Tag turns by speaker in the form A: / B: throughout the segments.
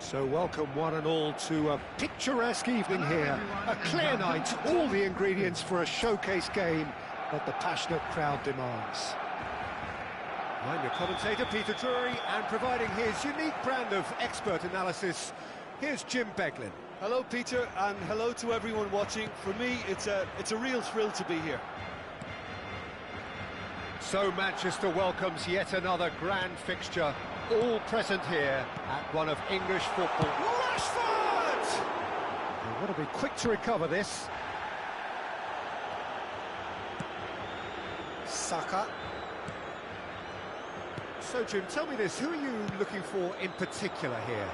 A: So welcome one and all to a picturesque evening here. A clear night, all the ingredients for a showcase game that the passionate crowd demands. I'm your commentator, Peter Drury, and providing his unique brand of expert analysis, here's Jim Beglin.
B: Hello, Peter, and hello to everyone watching. For me, it's a real thrill to be here.
A: So Manchester welcomes yet another grand fixture, all present here at one of English football. Rashford! They want to be quick to recover this. Saka. So Jim, tell me this, who are you looking for in particular here?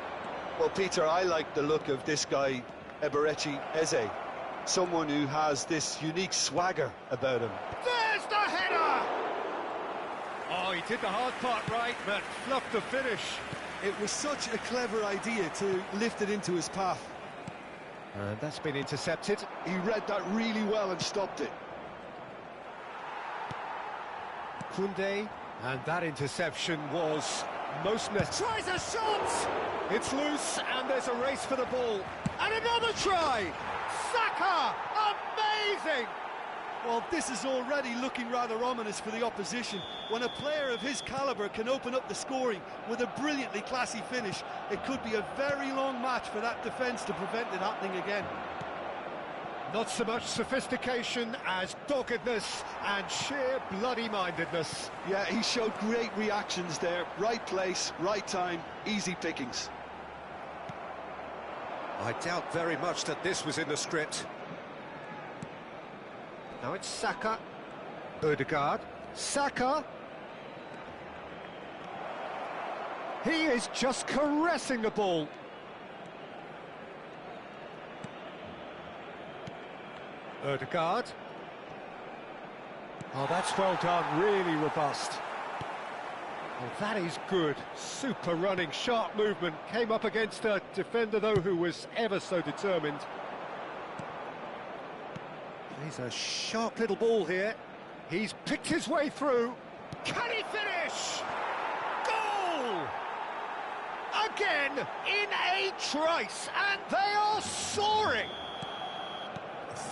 B: Well, Peter, I like the look of this guy, Eberechi Eze. Someone who has this unique swagger about him.
A: There's the header! Oh, he did the hard part right, but fluffed the finish.
B: It was such a clever idea to lift it into his path.
A: And that's been intercepted.
B: He read that really well and stopped it.
A: Koundé, and that interception was most necessary. Tries a shot! It's loose, and there's a race for the ball. And another try! Saka! Amazing!
B: Well, this is already looking rather ominous for the opposition. When a player of his calibre can open up the scoring with a brilliantly classy finish, it could be a very long match for that defence to prevent it happening again.
A: Not so much sophistication as doggedness and sheer bloody-mindedness.
B: Yeah, he showed great reactions there. Right place, right time, easy pickings.
A: I doubt very much that this was in the script. Now it's Saka. Odegaard. Saka. He is just caressing the ball. Odegaard. Oh, that's well done, really robust. Well, that is good. Super running, sharp movement. Came up against a defender, though, who was ever so determined. He's a sharp little ball here. He's picked his way through. Can he finish? Goal! Again, in a trice, and they are soaring.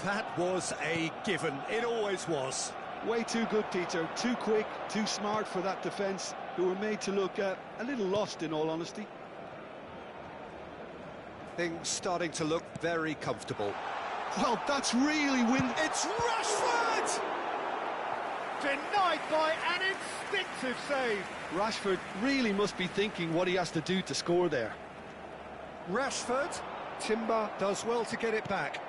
A: That was a given. It always was.
B: Way too good, Peter. Too quick, too smart for that defence, who were made to look a little lost, in all honesty.
A: Things starting to look very comfortable.
B: Well, that's really
A: It's Rashford! Denied by an instinctive save.
B: Rashford really must be thinking what he has to do to score there.
A: Rashford. Timber does well to get it back.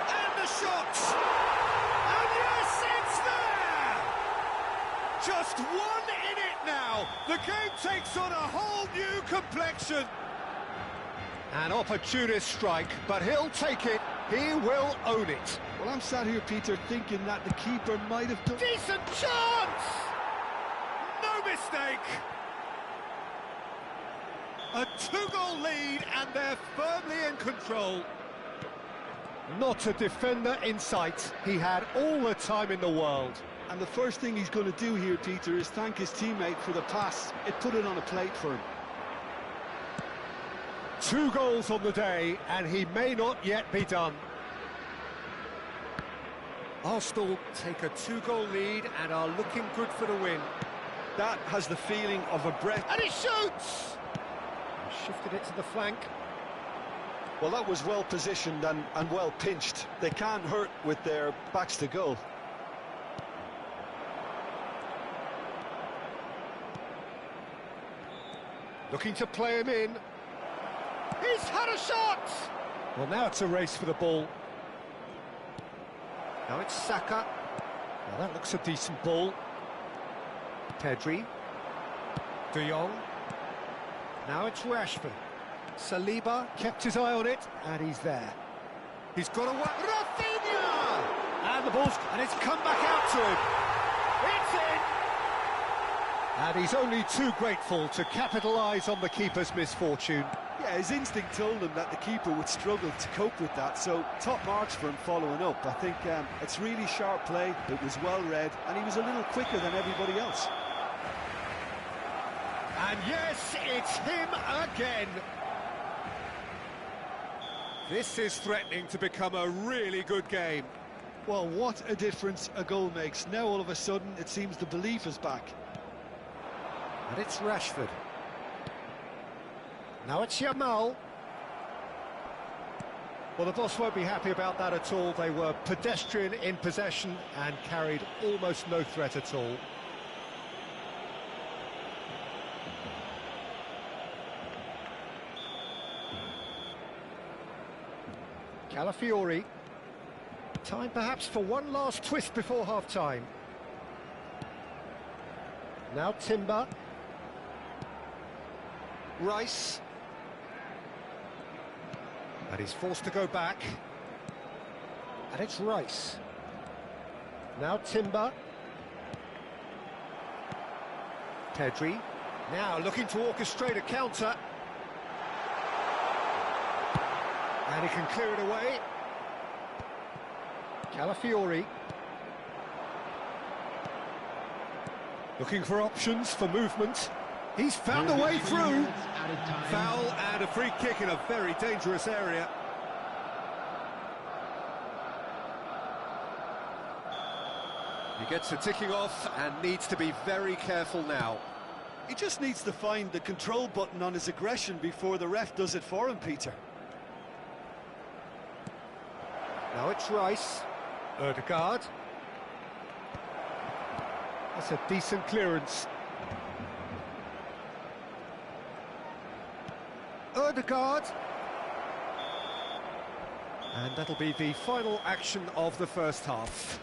A: And the shot! And yes, it's there! Just one in it now. The game takes on a whole new complexion. An opportunist strike, but he'll take it. He will own it.
B: Well, I'm sat here, Peter, thinking that the keeper might have done...
A: Decent chance! No mistake! A two-goal lead, and they're firmly in control. Not a defender in sight. He had all the time in the world.
B: And the first thing he's going to do here, Peter, is thank his teammate for the pass. It put it on a plate for him.
A: 2 goals on the day, and he may not yet be done. Arsenal take a 2-goal lead and are looking good for the win.
B: That has the feeling of a breath.
A: And he shoots! He shifted it to the flank.
B: Well, that was well positioned and well pinched. They can't hurt with their backs to goal.
A: Looking to play him in. He's had a shot! Well, now it's a race for the ball. Now it's Saka. Well, that looks a decent ball. Pedri. De Jong. Now it's Rashford. Saliba kept his eye on it, and he's there. He's got a... Rafinha! And the ball's... and it's come back out to him. It's in! And he's only too grateful to capitalise on the keeper's misfortune.
B: Yeah, his instinct told him that the keeper would struggle to cope with that, so top marks for him following up. I think it's really sharp play, it was well read, and he was a little quicker than everybody else.
A: And yes, it's him again. This is threatening to become a really good game.
B: Well, what a difference a goal makes. Now all of a sudden it seems the belief is back.
A: And it's Rashford. Now it's Yamal. Well, the boss won't be happy about that at all. They were pedestrian in possession and carried almost no threat at all. Calafiori. Time perhaps for one last twist before half-time. Now Timber. Rice. And he's forced to go back. And it's Rice. Now Timber. Pedri. Now looking to orchestrate a counter. And he can clear it away. Calafiori. Looking for options for movement. He's found a way through. Foul and a free kick in a very dangerous area. He gets a ticking off and needs to be very careful now.
B: He just needs to find the control button on his aggression before the ref does it for him, Peter.
A: Now it's Rice. Ødegaard. That's a decent clearance. Ødegaard. And that'll be the final action of the first half.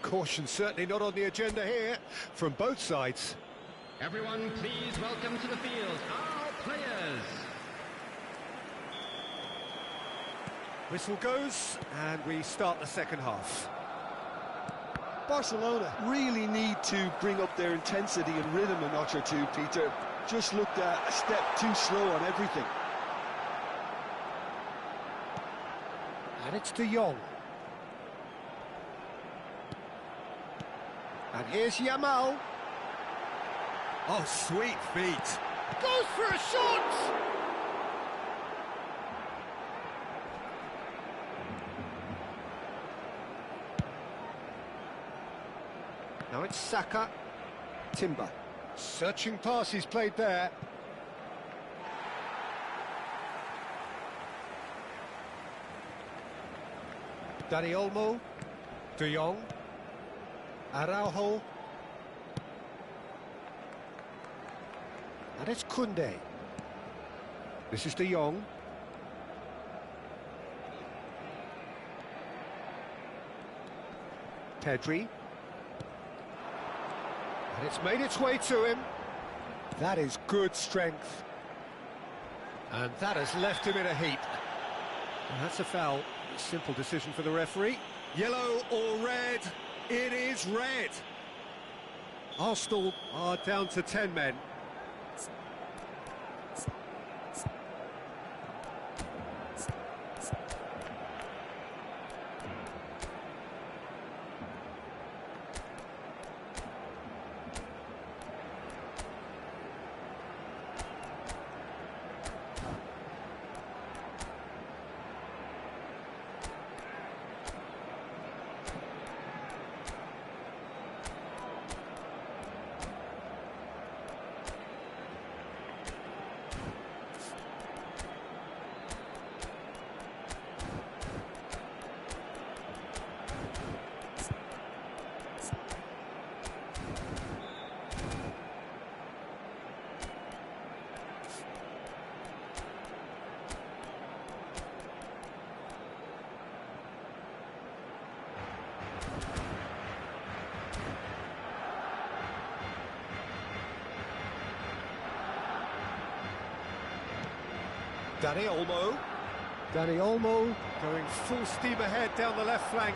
A: Caution certainly not on the agenda here from both sides.
C: Everyone, please welcome to the field our players.
A: Whistle goes, and we start the second half.
B: Barcelona really need to bring up their intensity and rhythm a notch or two, Peter. Just looked a step too slow on everything.
A: And it's De Jong. And here's Yamal. Oh, sweet feet. Goes for a shot! Now it's Saka. Timber. Searching pass he's played there. Dani Olmo. De Jong. Araujo. And it's Koundé. This is De Jong. Pedri. And it's made its way to him. That is good strength. And that has left him in a heap. And that's a foul. A simple decision for the referee. Yellow or red? It is red. Arsenal are down to 10 men. Dani Olmo. Dani Olmo going full steam ahead down the left flank.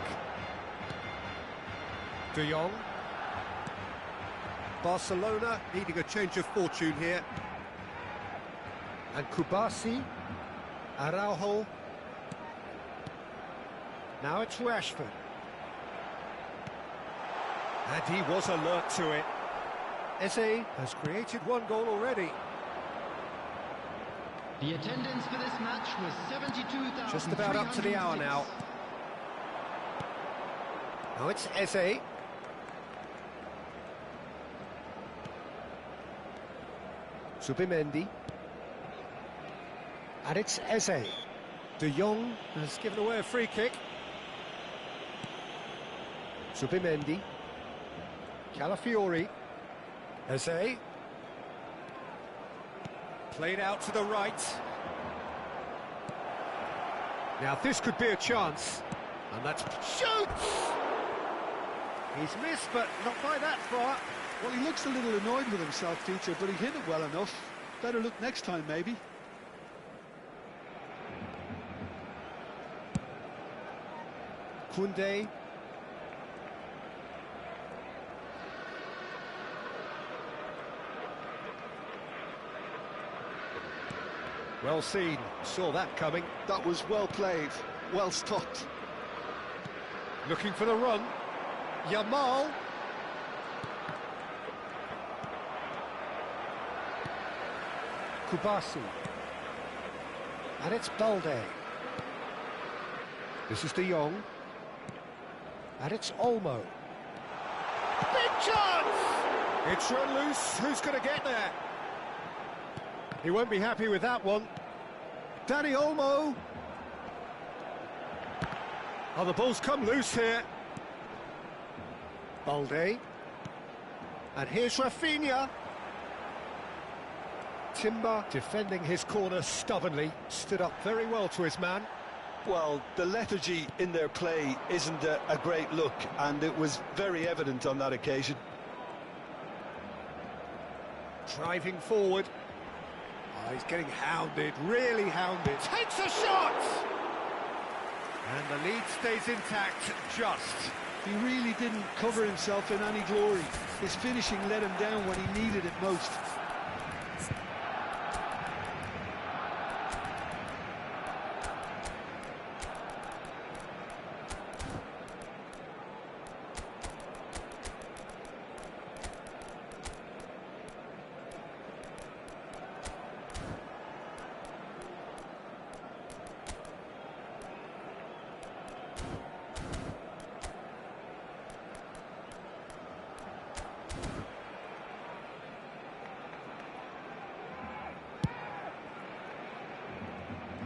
A: De Jong. Barcelona needing a change of fortune here. And Kubasi. Araujo. Now it's Rashford. And he was alert to it. Eze has created one goal already.
C: The attendance for this match was 72,000.
A: Just about up to the hour now. Now it's Eze. Zubimendi. And it's Eze. De Jong has given away a free kick. Zubimendi. Calafiori. Eze. Played out to the right. Now this could be a chance. And that's... Shoots! He's missed, but not by that far.
B: Well, he looks a little annoyed with himself, Peter, but he hit it well enough. Better look next time, maybe.
A: Koundé. Well seen, saw that coming.
B: That was well played, well stopped.
A: Looking for the run. Yamal. Kubasi. And it's Balde. This is De Jong. And it's Olmo. Big chance! It's run loose. Who's going to get there? He won't be happy with that one. Danny Olmo. Oh, the ball's come loose here. Balde. And here's Rafinha. Timber defending his corner stubbornly. Stood up very well to his man.
B: Well, the lethargy in their play isn't a great look, and it was very evident on that occasion.
A: Driving forward. Oh, he's getting hounded, really hounded. Takes a shot! And the lead stays intact, just.
B: He really didn't cover himself in any glory. His finishing let him down when he needed it most.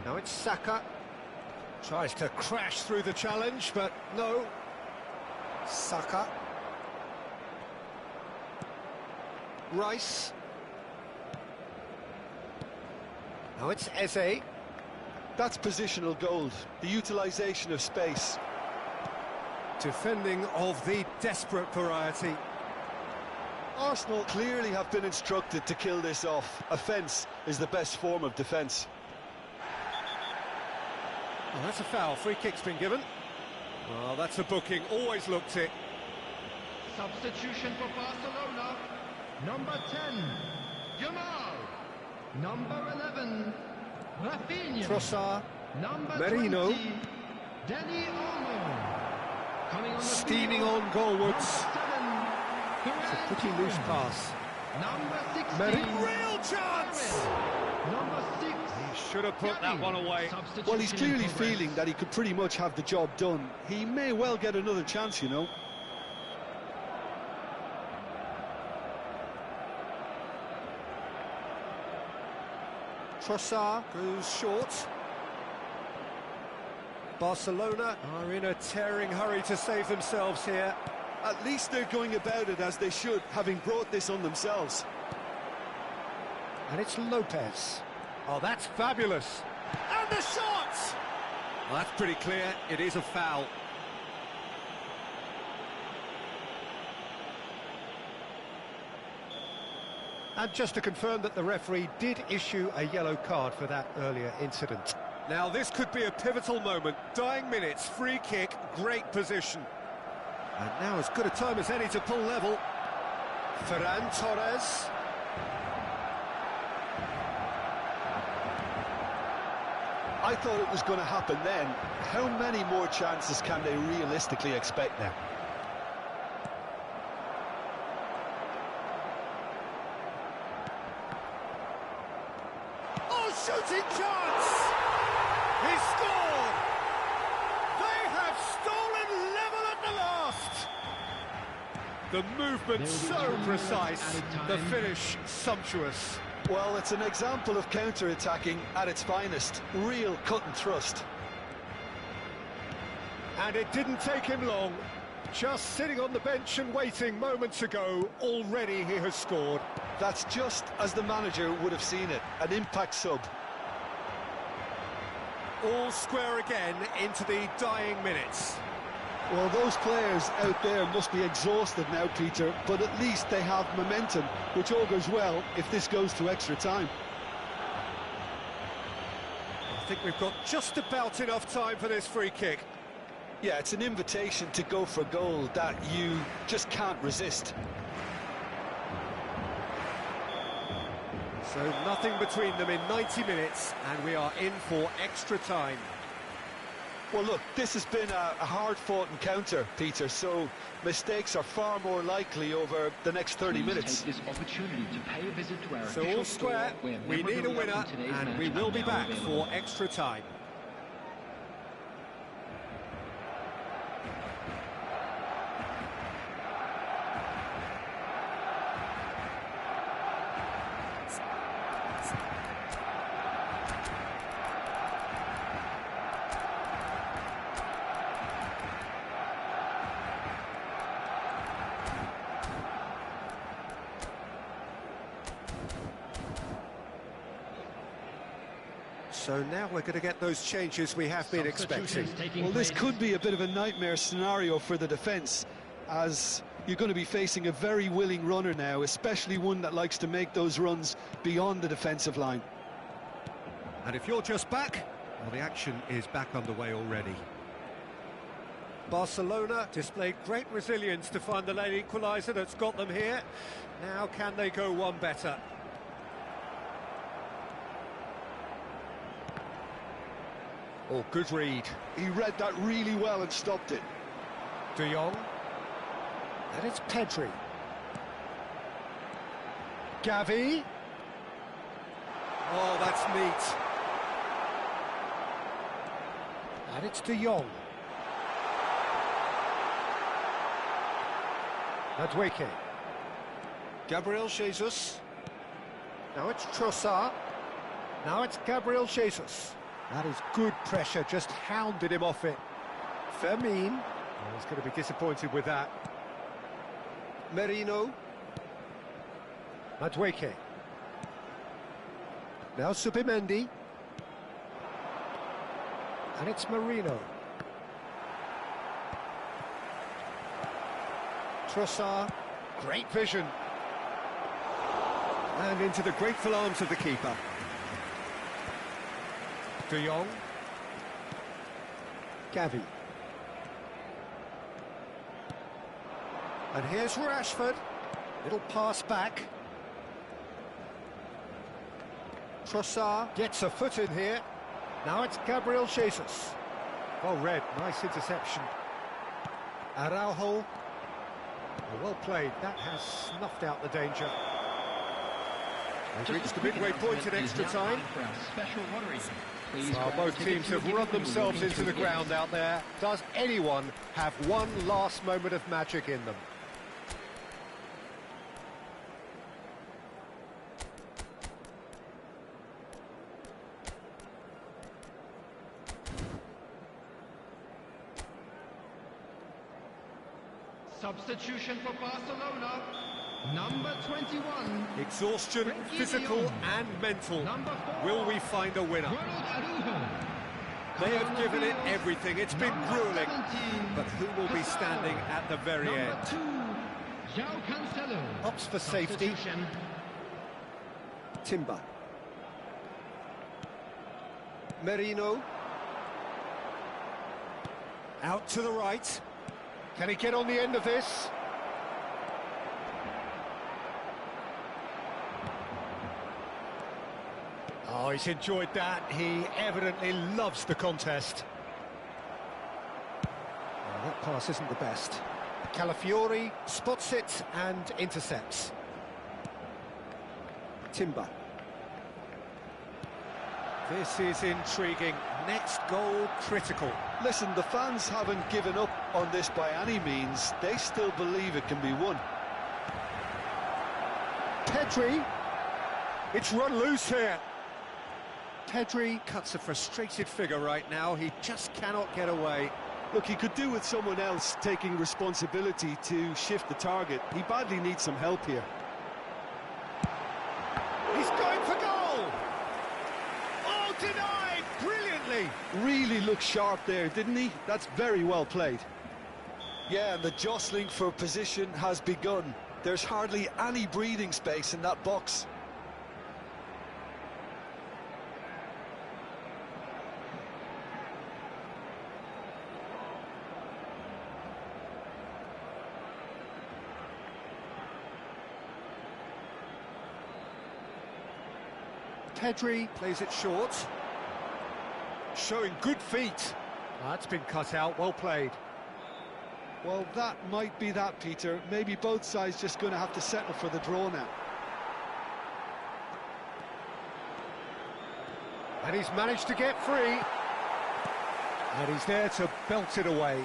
A: Now it's Saka. Tries to crash through the challenge, but no. Saka. Rice. Now it's Eze.
B: That's positional gold, the utilisation of space.
A: Defending of the desperate variety.
B: Arsenal clearly have been instructed to kill this off. Offence is the best form of defence.
A: Well, that's a foul. Free kick's been given. Well, that's a booking. Always looked it.
C: Substitution for Barcelona. Number 10, Yamal. Number 11, Rafinha.
A: Trossard.
C: Number
A: Merino.
C: 20, Danny Olmo. Coming on the
A: Steaming
C: field,
A: on goalwards.
C: Number 7,
A: It's a pretty loose pass.
C: Number 16,
A: Merino. Real chance!
C: Number 6,
A: He should have put that one away.
B: Well, he's clearly feeling that he could pretty much have the job done. He may well get another chance, you know.
A: Trossard goes short. Barcelona are in a tearing hurry to save themselves here.
B: At least they're going about it as they should, having brought this on themselves.
A: And it's Lopez. Oh, that's fabulous. And the shot! Well, that's pretty clear. It is a foul. And just to confirm that the referee did issue a yellow card for that earlier incident. Now, this could be a pivotal moment. Dying minutes, free kick, great position. And now as good a time as any to pull level. Ferran Torres.
B: I thought it was going to happen then. How many more chances can they realistically expect now?
A: penalty chance! He scored! They have stolen level at the last! The movement so precise, the finish sumptuous.
B: Well, it's an example of counter-attacking at its finest. Real cut and thrust.
A: And it didn't take him long. Just sitting on the bench and waiting moments ago, already he has scored.
B: That's just as the manager would have seen it, an impact sub.
A: All square again into the dying minutes.
B: Well, those players out there must be exhausted now, Peter, but at least they have momentum, which augurs well if this goes to extra time.
A: I think we've got just about enough time for this free kick.
B: Yeah, it's an invitation to go for goal that you just can't resist.
A: So nothing between them in 90 minutes, and we are in for extra time.
B: Well, look, this has been a hard-fought encounter, Peter, so mistakes are far more likely over the next 30 minutes.
C: Take this opportunity to pay a visit to our
A: So
C: official
A: all square,
C: store, where
A: we need a
C: memorabilia
A: winner,
C: from today's
A: and we
C: match
A: will
C: are
A: be
C: now
A: back
C: available.
A: for extra time. So now we're going to get those changes we have been expecting.
B: Well, this could be a bit of a nightmare scenario for the defence, as you're going to be facing a very willing runner now, especially one that likes to make those runs beyond the defensive line.
A: And if you're just back, well, the action is back underway already. Barcelona displayed great resilience to find the late equaliser that's got them here. Now can they go one better? Oh, good read.
B: He read that really well and stopped it.
A: De Jong. And it's Pedri. Gavi. Oh, that's neat. And it's De Jong. Madueke. Gabriel Jesus. Now it's Trossard. Now it's Gabriel Jesus. That is good pressure, just hounded him off it. Fermin. Oh, he's going to be disappointed with that. Merino. Madueke. Now Subimendi. And it's Merino. Trossard. Great vision. And into the grateful arms of the keeper. De Jong. Gavi. And here's Rashford. Little pass back. Trossard gets a foot in here. Now it's Gabriel Jesus. Well read, nice interception. Araujo. Well played, that has snuffed out the danger. They've reached the midway point in extra time. Well, both teams have run themselves into the ground out there. Does anyone have one last moment of magic in them?
C: Substitution for Barcelona, number 21.
A: Exhaustion, physical and mental. Will we find a winner? They have given it everything. It's been grueling. But who will be standing at the very end? Opts for safety. Timber. Merino. Out to the right. Can he get on the end of this? Oh, he's enjoyed that. He evidently loves the contest. Oh, that pass isn't the best. Calafiori spots it and intercepts. Timber. This is intriguing. Next goal critical.
B: Listen, the fans haven't given up on this by any means. They still believe it can be won.
A: Pedri. It's run loose here. Pedri cuts a frustrated figure right now. He just cannot get away.
B: Look, he could do with someone else taking responsibility to shift the target. He badly needs some help here.
A: He's going for goal! Oh, denied! Brilliantly!
B: Really looked sharp there, didn't he? That's very well played. Yeah, and the jostling for position has begun. There's hardly any breathing space in that box.
A: Pedri plays it short. Showing good feet. That's been cut out, well played.
B: Well, that might be that, Peter. Maybe both sides just going to have to settle for the draw now.
A: And he's managed to get free. And he's there to belt it away.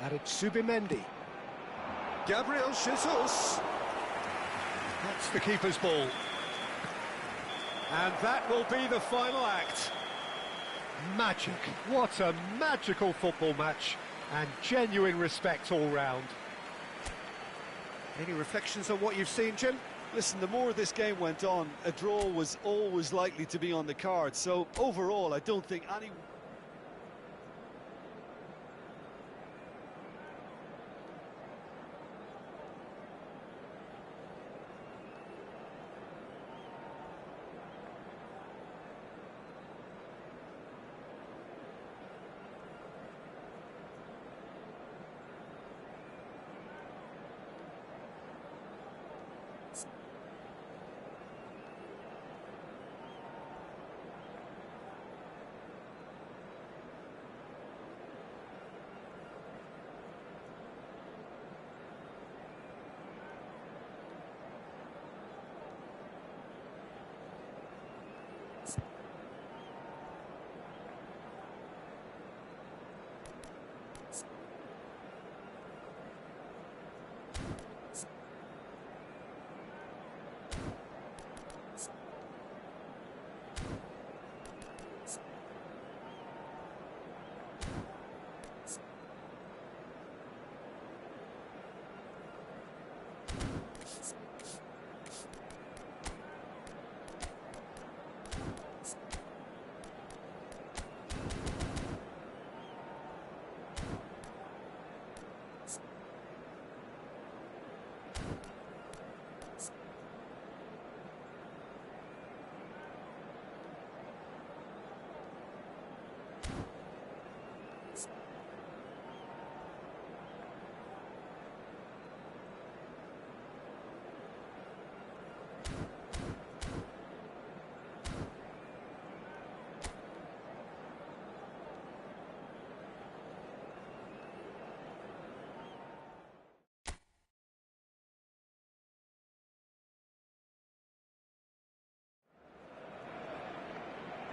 A: And it's Subimendi. Gabriel Jesus. That's the keeper's ball. And that will be the final act. Magic. What a magical football match. And genuine respect all round. Any reflections on what you've seen, Jim?
B: Listen, the more this game went on, a draw was always likely to be on the card. So overall, I don't think any...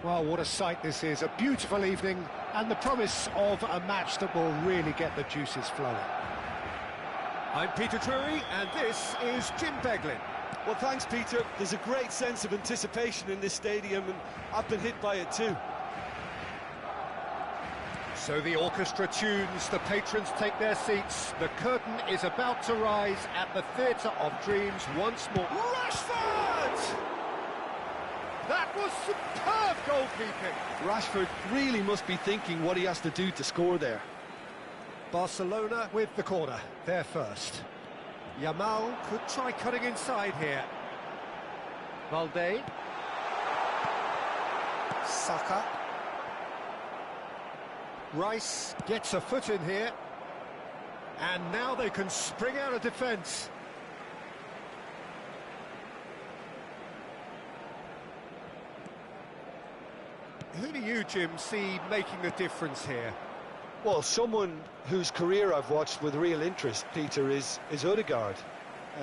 A: Well, what a sight this is. A beautiful evening and the promise of a match that will really get the juices flowing. I'm Peter Drury and this is Jim Beglin.
B: Well, thanks, Peter. There's a great sense of anticipation in this stadium, and I've been hit by it too.
A: So the orchestra tunes, the patrons take their seats. The curtain is about to rise at the Theatre of Dreams once more.
B: Rashford!
A: That was superb goalkeeping.
B: Rashford really must be thinking what he has to do to score there.
A: Barcelona with the corner, they're first. Yamal could try cutting inside here. Valde. Saka. Rice gets a foot in here. And now they can spring out of defence. Who do you, Jim, see making the difference here?
B: Well, someone whose career I've watched with real interest, Peter, is Odegaard.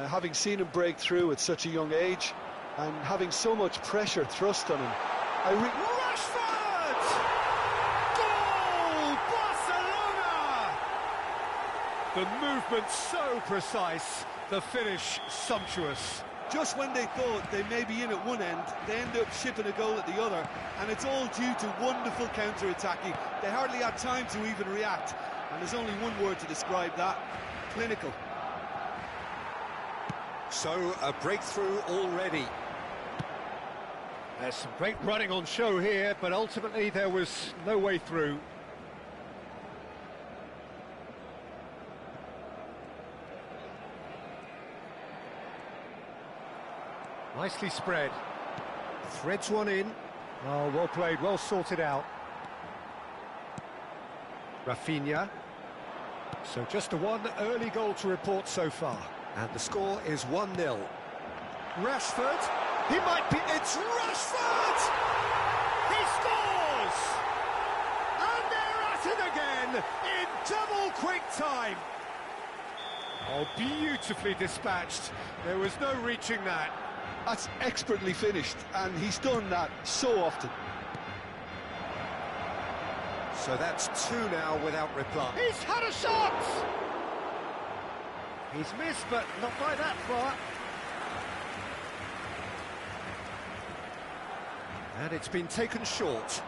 B: Having seen him break through at such a young age and having so much pressure thrust on him,
A: Rashford! Goal! Barcelona! The movement so precise, the finish sumptuous.
B: Just when they thought they may be in at one end, they end up shipping a goal at the other, and it's all due to wonderful counter-attacking. They hardly had time to even react, and there's only one word to describe that: clinical.
A: So, a breakthrough already. There's some great running on show here, but ultimately there was no way through. Nicely spread. Threads one in. Oh, well played, well sorted out. Rafinha. So just a one early goal to report so far. And the score is 1-0. Rashford. He might be... It's Rashford! He scores! And they're at it again in double quick time. Oh, beautifully dispatched. There was no reaching that.
B: That's expertly finished, and he's done that so often.
A: So that's two now without reply. He's had a shot! He's missed, but not by that far. And it's been taken short.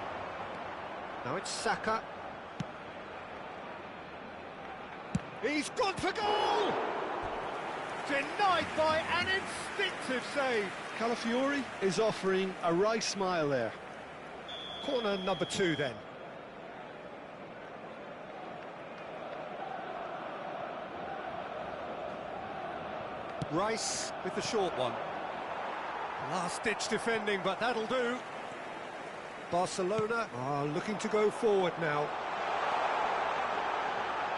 A: Now it's Saka. He's gone for goal! Denied by an instinctive save.
B: Calafiori is offering a wry smile there.
A: Corner number 2 then. Rice with the short one. Last-ditch defending, but that'll do. Barcelona are looking to go forward now.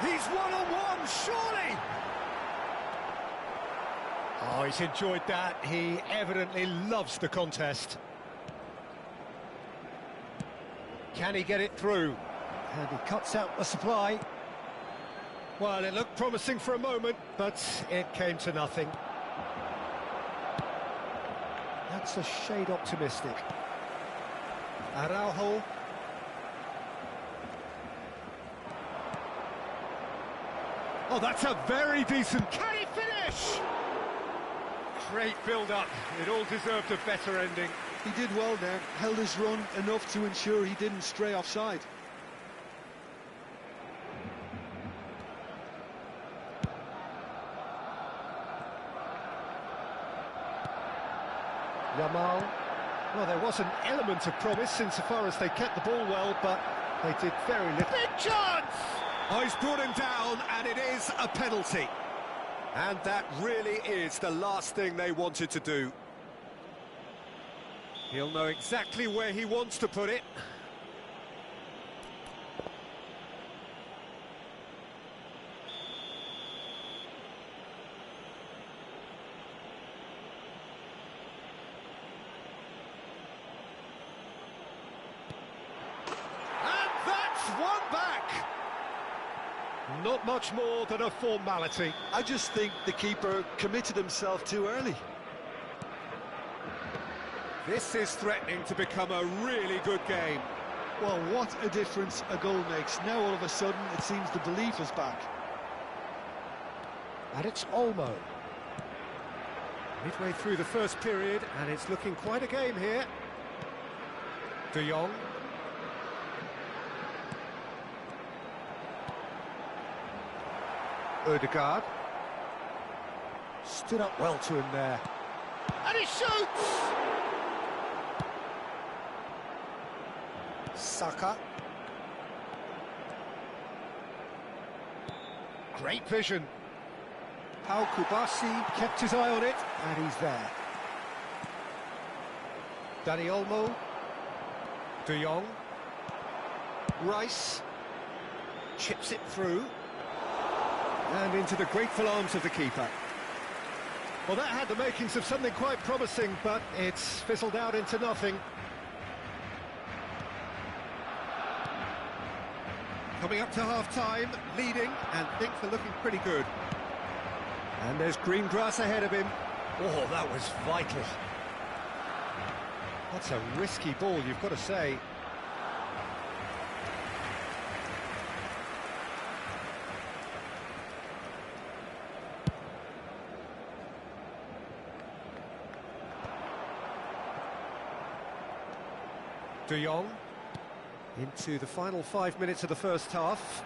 A: He's one-on-one, surely! Oh, he's enjoyed that. He evidently loves the contest. Can he get it through? And he cuts out the supply. Well, it looked promising for a moment, but it came to nothing. That's a shade optimistic. Araujo. Oh, that's a very decent... Can he finish? Great build-up. It all deserved a better ending.
B: He did well there, held his run enough to ensure he didn't stray offside.
A: Yamal. Well, there was an element of promise insofar as they kept the ball well, but they did very little. Big chance! Oh, he's brought him down, and it is a penalty. And that really is the last thing they wanted to do. He'll know exactly where he wants to put it. One back. Not much more than a formality.
B: I just think the keeper committed himself too early.
A: This is threatening to become a really good game.
B: Well, what a difference a goal makes. Now all of a sudden it seems the belief is back.
A: And it's Olmo. Midway through the first period, and it's looking quite a game here. De Jong. Odegaard. Stood up well to him there. And he shoots! Saka. Great vision. Pau Kubasi kept his eye on it, and he's there. Dani Olmo. De Jong. Rice. Chips it through. And into the grateful arms of the keeper. Well, that had the makings of something quite promising, but it's fizzled out into nothing. Coming up to half-time, leading, and things are looking pretty good. And there's green grass ahead of him. Oh, that was vital. That's a risky ball, you've got to say. De Jong into the final 5 minutes of the first half.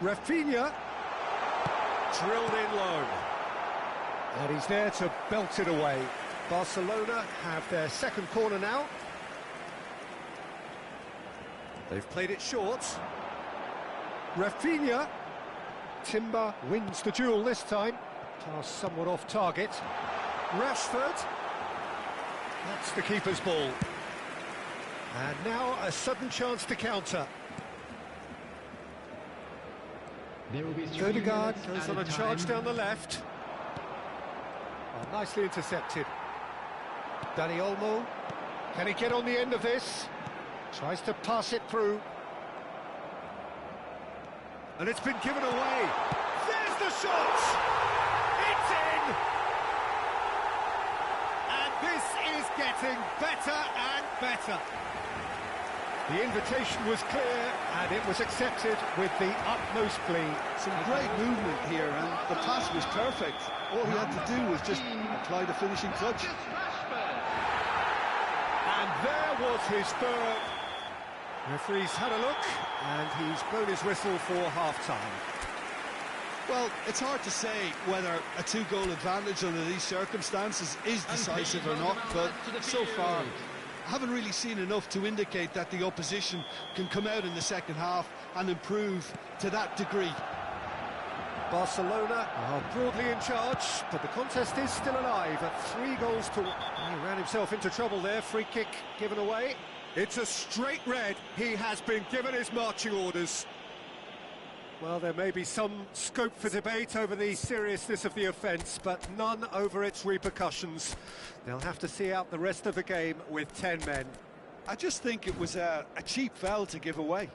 A: Rafinha drilled in low, and he's there to belt it away. Barcelona have their second corner now. They've played it short. Rafinha. Timber wins the duel this time. Pass somewhat off target. Rashford. That's the keeper's ball. And now a sudden chance to counter. Odegaard goes on a charge down the left. Oh, nicely intercepted. Dani Olmo. Can he get on the end of this? Tries to pass it through. And it's been given away. There's the shot! It's in! And this is getting better and better. The invitation was clear, and it was accepted with the utmost glee.
B: Some great movement here, and the pass was perfect. All he had to do was just apply the finishing touch.
A: And there was his third. Referee's had a look, and he's blown his whistle for half-time.
B: Well, it's hard to say whether a two-goal advantage under these circumstances is decisive or not, but so far I haven't really seen enough to indicate that the opposition can come out in the second half and improve to that degree.
A: Barcelona are broadly in charge, but the contest is still alive at 3 goals to 1. He ran himself into trouble there, free kick given away. It's a straight red. He has been given his marching orders. Well, there may be some scope for debate over the seriousness of the offence, but none over its repercussions. They'll have to see out the rest of the game with 10 men.
B: I just think it was a cheap foul to give away.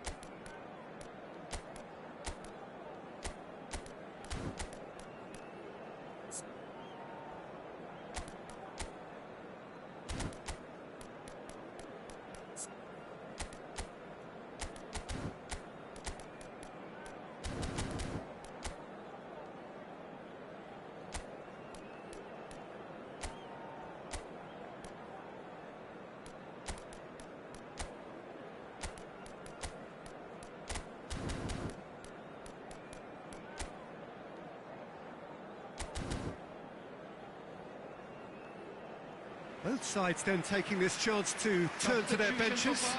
A: Both sides then taking this chance to turn to their benches.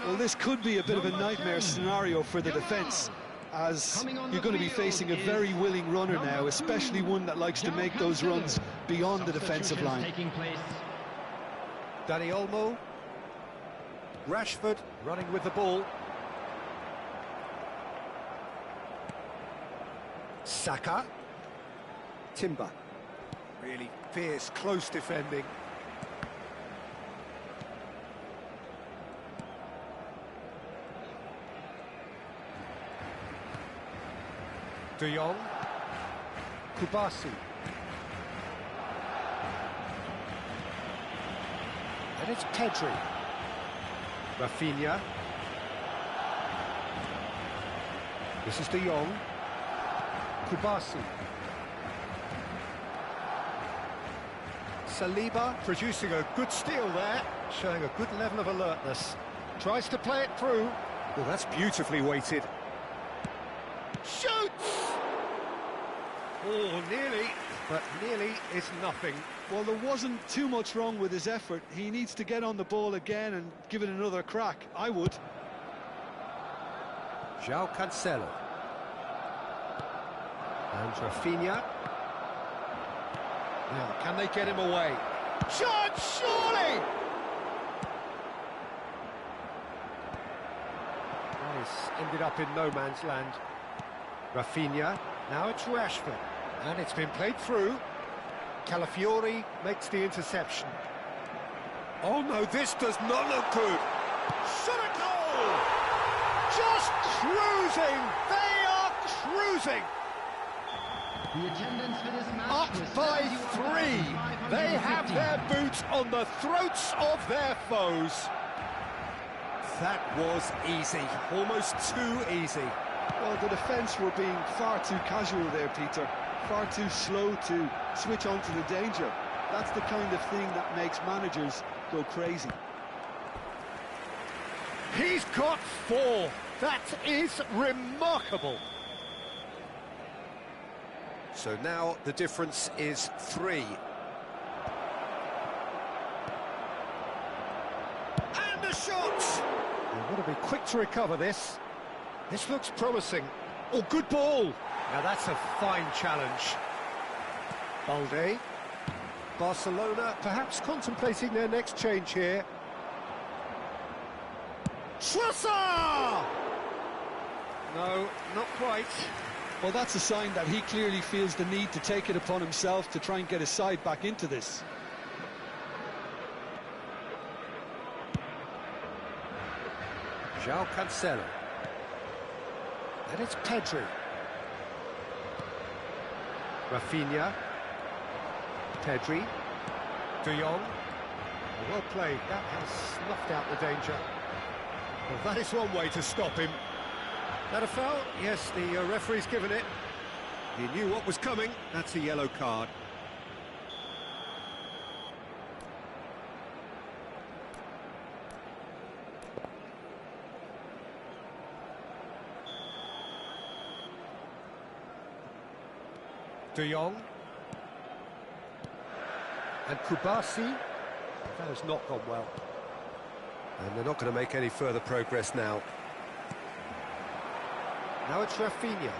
B: Well, this could be a bit of a nightmare scenario for the defence, as you're going to be facing a very willing runner now, especially one that likes to make those runs beyond the defensive line.
A: Dani Olmo. Rashford running with the ball. Saka. Timber. Really fierce, close defending. De Jong, Kubasi, and it's Pedri, Rafinha, this is De Jong, Kubasi, Saliba producing a good steal there, showing a good level of alertness, tries to play it through. Well, that's beautifully weighted. Shoots! Oh, nearly, but nearly is nothing.
B: Well, there wasn't too much wrong with his effort. He needs to get on the ball again and give it another crack. I would.
A: João Cancelo. And Rafinha. Now, can they get him away? Shot, surely! Nice, ended up in no man's land. Rafinha, now it's Rashford, and it's been played through. Calafiori makes the interception. Oh no, this does not look good. Shot a goal! just cruising. They are cruising.
C: The attendance for this match
A: Up
C: was
A: by
C: 31,550.
A: three. They have their boots on the throats of their foes. That was easy, almost too easy.
B: Well, the defence were being far too casual there, Peter. Far too slow to switch on to the danger. That's the kind of thing that makes managers go crazy.
A: He's got 4. That is remarkable. So now the difference is 3. And the shot! They've got to be quick to recover this. This looks promising. Oh, good ball! Now that's a fine challenge. Balde. Barcelona perhaps contemplating their next change here. Trossard! No, not quite.
B: Well, that's a sign that he clearly feels the need to take it upon himself to try and get his side back into this.
A: João Cancelo. And it's Pedri. Rafinha. Pedri. De Jong. Well played. That has snuffed out the danger. Well, that is one way to stop him. That a foul? Yes, the referee's given it. He knew what was coming. That's a yellow card. De Jong. And Kubasi. That has not gone well. And they're not going to make any further progress now. Now it's Rafinha.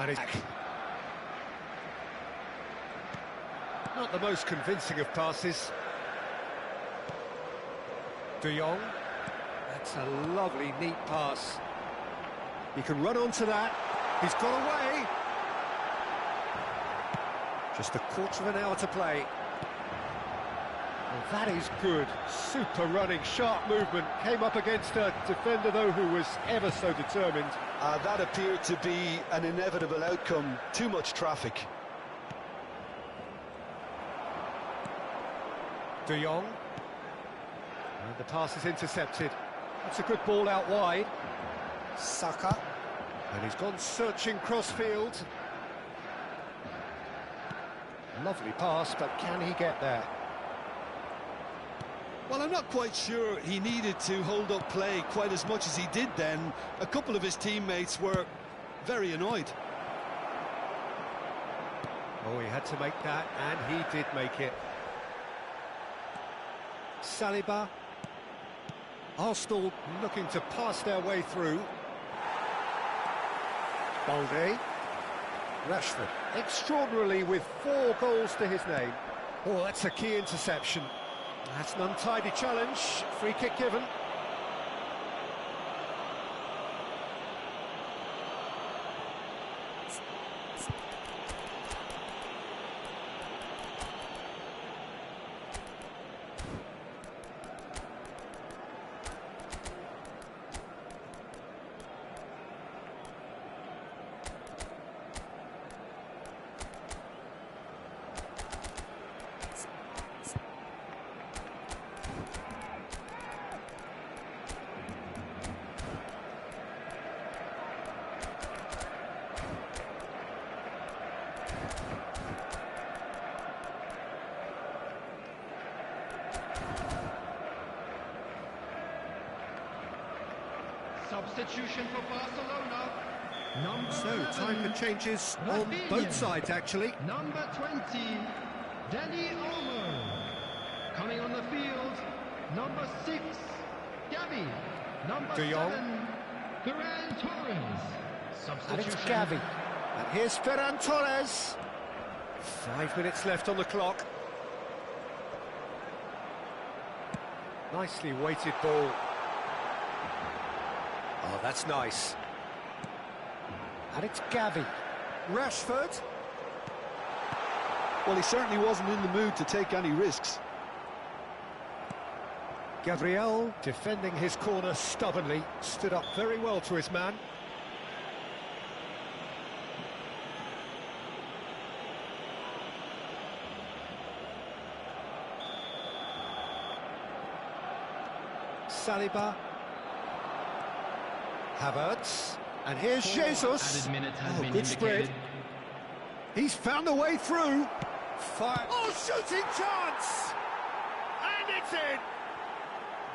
A: And it's not the most convincing of passes. De Jong. That's a lovely, neat pass. He can run onto that. He's got away. Just a quarter of an hour to play. Well, that is good. Super running, sharp movement. Came up against a defender, though, who was ever so determined.
B: That appeared to be an inevitable outcome. Too much traffic.
A: De Jong. And the pass is intercepted. That's a good ball out wide. Saka. And he's gone searching crossfield. Lovely pass, but can he get there?
B: Well, I'm not quite sure he needed to hold up play quite as much as he did then. A couple of his teammates were very annoyed.
A: Oh, he had to make that, and he did make it. Saliba. Arsenal looking to pass their way through. Balde. Rashford, extraordinarily with 4 goals to his name. Oh, that's a key interception. That's an untidy challenge. Free kick given.
C: Substitution for Barcelona.
A: So, time for changes on both sides, actually.
C: Number 20, Dani Olmo. Coming on the field, number 6, Gavi. Number
A: De Jong.
C: 7, Ferran Torres.
A: And it's
C: Substitution.
A: Gavi. And here's Ferran Torres. 5 minutes left on the clock. Nicely weighted ball. Oh, that's nice. And it's Gavi. Rashford.
B: Well, he certainly wasn't in the mood to take any risks.
A: Gabriel, defending his corner stubbornly, stood up very well to his man. Saliba. Havertz. And here's Jesus.
C: Added minutes has been
A: Good
C: indicated.
A: spread. He's found a way through. Fire. Oh, shooting chance! And it's in!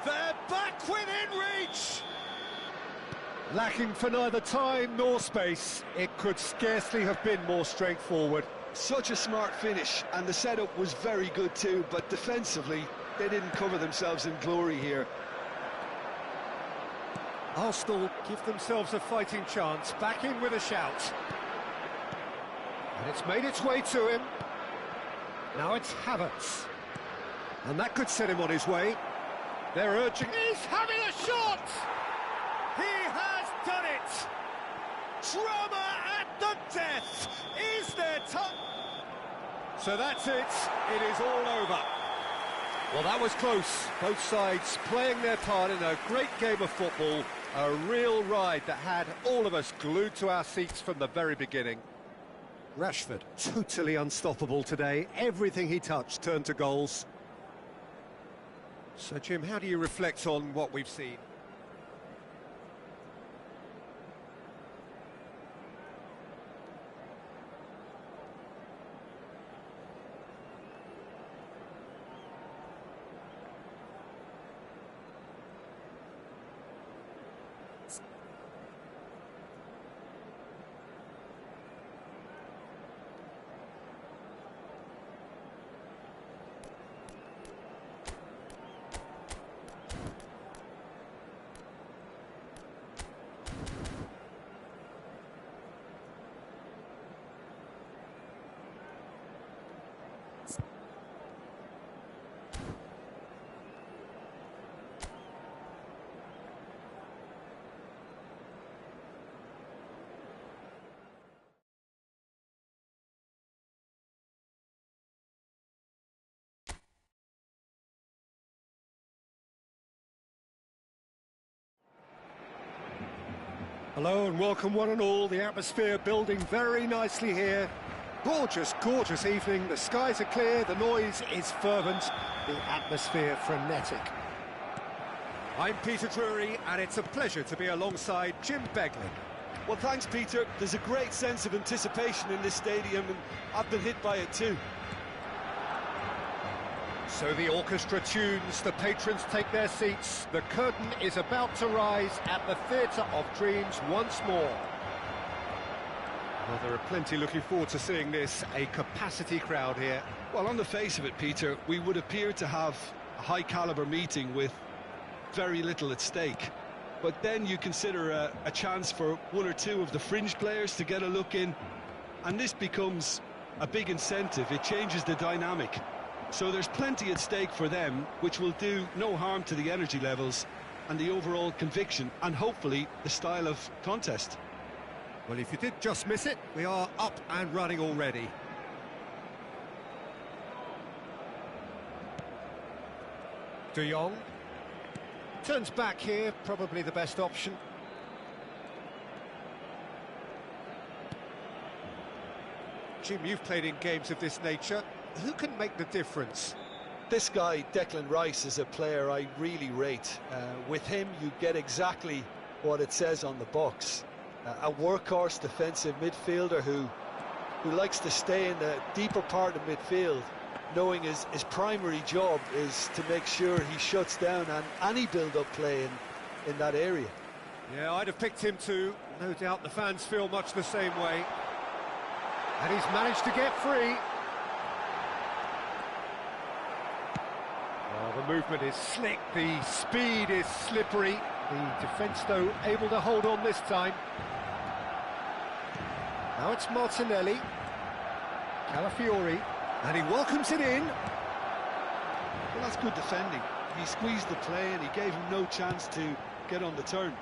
A: They're back within reach! Lacking for neither time nor space, it could scarcely have been more straightforward.
B: Such a smart finish, and the setup was very good too, but defensively, they didn't cover themselves in glory here.
A: Arsenal give themselves a fighting chance, back in with a shout. And it's made its way to him. Now it's Havertz. And that could set him on his way. They're urging... He's having a shot! He has done it! Drama at the death! Is there time? So that's it. It is all over. Well, that was close. Both sides playing their part in a great game of football. A real ride that had all of us glued to our seats from the very beginning. Rashford, totally unstoppable today. Everything he touched turned to goals. So, Jim, how do you reflect on what we've seen? Hello and welcome one and all. The atmosphere building very nicely here. Gorgeous, gorgeous evening. The skies are clear, the noise is fervent, the atmosphere frenetic. I'm Peter Drury and it's a pleasure to be alongside Jim Beglin.
B: Well, thanks, Peter. There's a great sense of anticipation in this stadium, and I've been hit by it too.
A: So the orchestra tunes, the patrons take their seats, the curtain is about to rise at the Theatre of Dreams once more. Well, there are plenty looking forward to seeing this, a capacity crowd here.
B: Well, on the face of it, Peter, we would appear to have a high-caliber meeting with very little at stake. But then you consider a chance for one or two of the fringe players to get a look in, and this becomes a big incentive. It changes the dynamic. So there's plenty at stake for them, which will do no harm to the energy levels and the overall conviction and hopefully the style of contest.
A: Well, if you did just miss it, we are up and running already. De Jong turns back here, probably the best option. Jim, you've played in games of this nature. Who can make the difference?
B: This guy, Declan Rice, is a player I really rate. With him, you get exactly what it says on the box. A workhorse defensive midfielder who likes to stay in the deeper part of midfield, knowing his primary job is to make sure he shuts down any build-up play in that area.
A: Yeah, I'd have picked him too. No doubt the fans feel much the same way. And he's managed to get free. Well, the movement is slick, the speed is slippery. The defence, though, able to hold on this time. Now it's Martinelli. Calafiori. And he welcomes it in.
B: Well, that's good defending. He squeezed the play and he gave him no chance to get on the turn.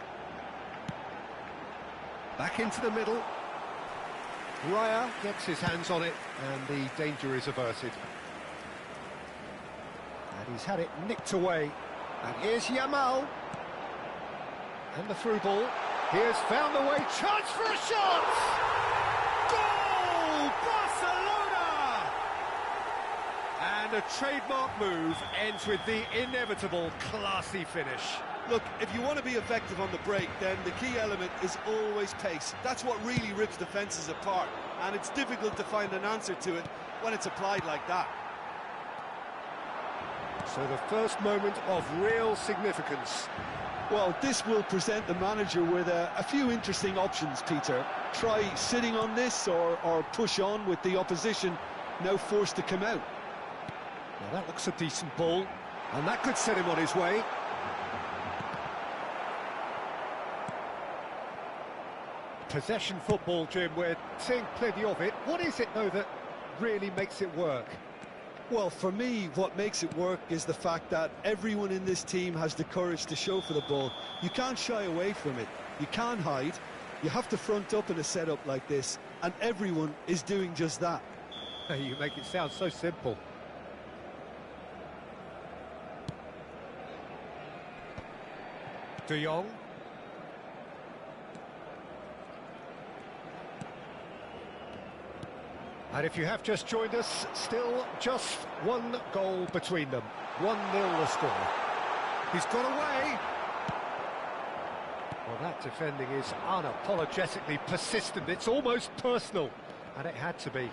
A: Back into the middle. Raya gets his hands on it and the danger is averted. And he's had it nicked away. And here's Yamal. And the through ball. He has found the way. Chance for a shot! Goal! Barcelona! And a trademark move ends with the inevitable classy finish.
B: Look, if you want to be effective on the break, then the key element is always pace. That's what really rips defences apart, and it's difficult to find an answer to it when it's applied like that.
A: So the first moment of real significance.
B: Well, this will present the manager with a few interesting options, Peter. Try sitting on this or push on with the opposition now forced to come out.
A: Well, that looks a decent ball, and that could set him on his way. Possession football, Jim, we're seeing plenty of it. What is it, though, that really makes it work?
B: Well, for me, what makes it work is the fact that everyone in this team has the courage to show for the ball. You can't shy away from it. You can't hide. You have to front up in a setup like this, and everyone is doing just that.
A: You make it sound so simple. De Jong. And if you have just joined us, still just one goal between them. 1-0 the score. He's got away. Well, that defending is unapologetically persistent. It's almost personal, and it had to be.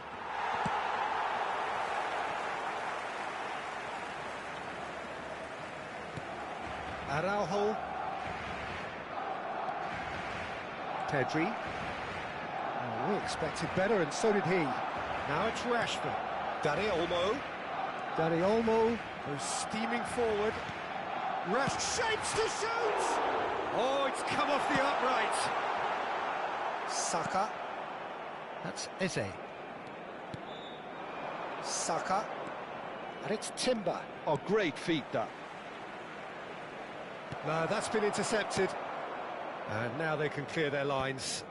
A: Araujo. Pedri. Oh, we expected better, and so did he. Now it's Rashford. Dani Olmo. Dani Olmo goes steaming forward. Shapes to shoot! Oh, it's come off the upright. Saka. That's Eze. Saka. And it's Timber.
B: Oh, great feat, that.
A: No, that's been intercepted. And now they can clear their lines.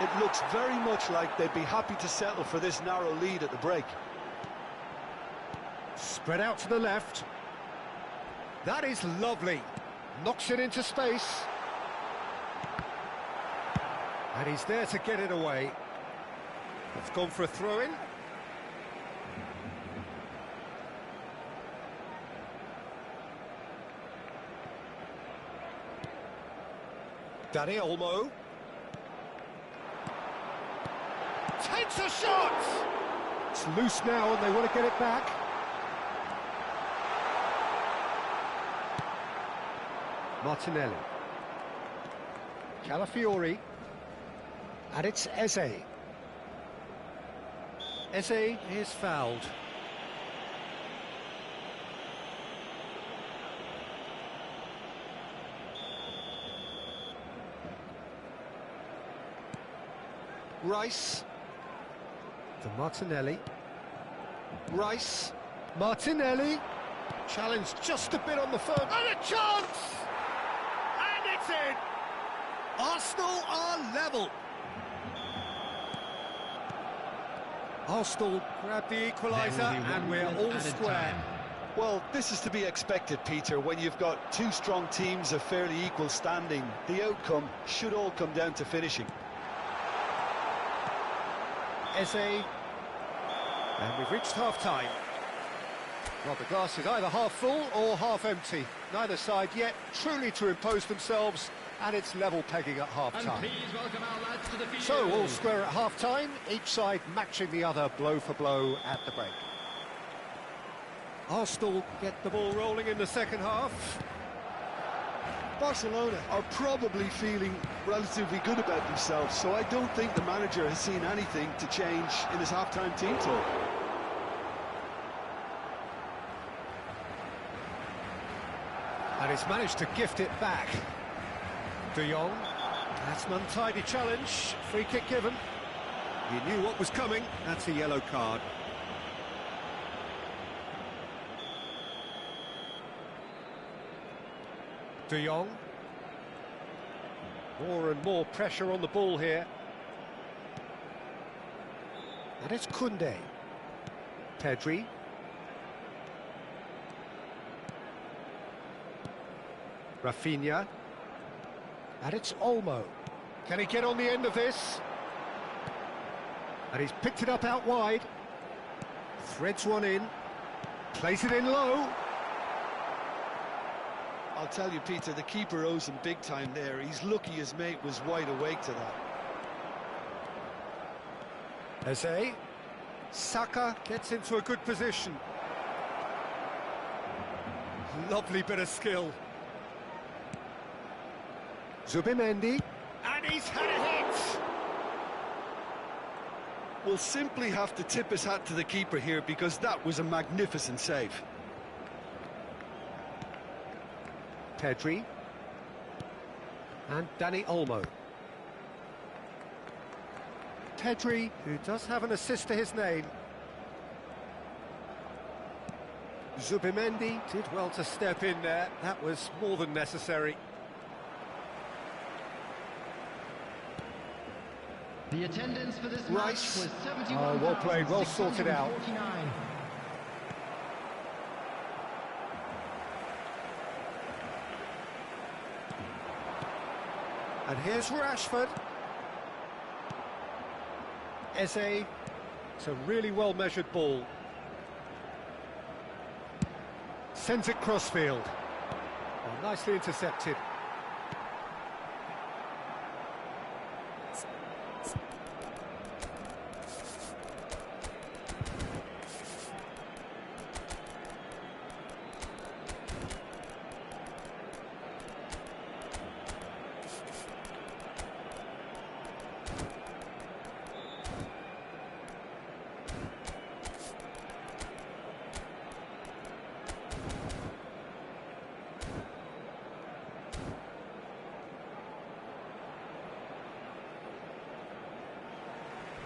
B: It looks very much like they'd be happy to settle for this narrow lead at the break.
A: Spread out to the left. That is lovely. Knocks it into space. And he's there to get it away. It's gone for a throw-in. Dani Olmo. Takes a shot! It's loose now and they want to get it back. Martinelli. Calafiori. And it's Eze. Eze is fouled. Rice. To Martinelli. Rice. Martinelli. Challenged just a bit on the phone. And a chance! And it's in! Arsenal are level. Arsenal grab the equaliser and we're all square.
B: Well, this is to be expected, Peter, when you've got two strong teams of fairly equal standing. The outcome should all come down to finishing.
A: Eze. And we've reached half-time. Well, the glass is either half full or half empty. Neither side yet truly to impose themselves, and it's level pegging at half-time.
C: Please welcome our lads to the field.
A: So, all square at half-time, each side matching the other blow for blow at the break. Arsenal get the ball rolling in the second half.
B: Barcelona are probably feeling relatively good about themselves, so I don't think the manager has seen anything to change in his half-time team talk.
A: And he's managed to gift it back. De Jong. That's an untidy challenge. Free kick given. He knew what was coming. That's a yellow card. De Jong. More and more pressure on the ball here. And it's Koundé. Pedri. Rafinha. And it's Olmo. Can he get on the end of this? And he's picked it up out wide. Threads one in. Plays it in low.
B: I'll tell you, Peter, the keeper owes him big time there. He's lucky his mate was wide awake to that.
A: Eze. Saka gets into a good position. Lovely bit of skill. Zubimendi. And he's had a hit!
B: We'll simply have to tip his hat to the keeper here because that was a magnificent save.
A: Pedri. And Dani Olmo. Pedri, who does have an assist to his name. Zubimendi did well to step in there. That was more than necessary.
C: The attendance for this
A: Rice.
C: match was 71.
A: Oh, well played, well sorted out. And here's Rashford. Eze. It's a really well-measured ball. Sends it crossfield. Oh, nicely intercepted.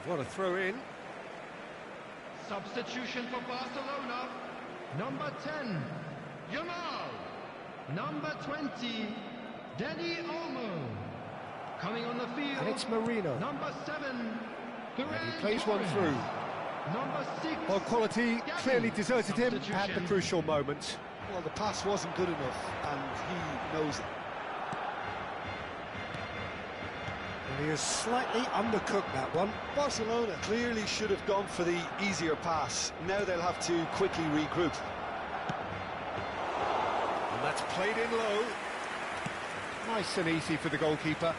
A: What a throw in.
C: Substitution for Barcelona. Number 10, Yamal. Number 20, Dani Olmo. Coming on the field.
A: And it's Marino.
C: Number 7,
A: And he plays one through.
C: Number 6.
A: Well, quality clearly deserted him at the
C: Substitution.
A: crucial moment.
B: Well, the pass wasn't good enough, and he knows it.
A: And he has slightly undercooked that one.
B: Barcelona clearly should have gone for the easier pass. Now they'll have to quickly regroup.
A: And that's played in low. Nice and easy for the goalkeeper.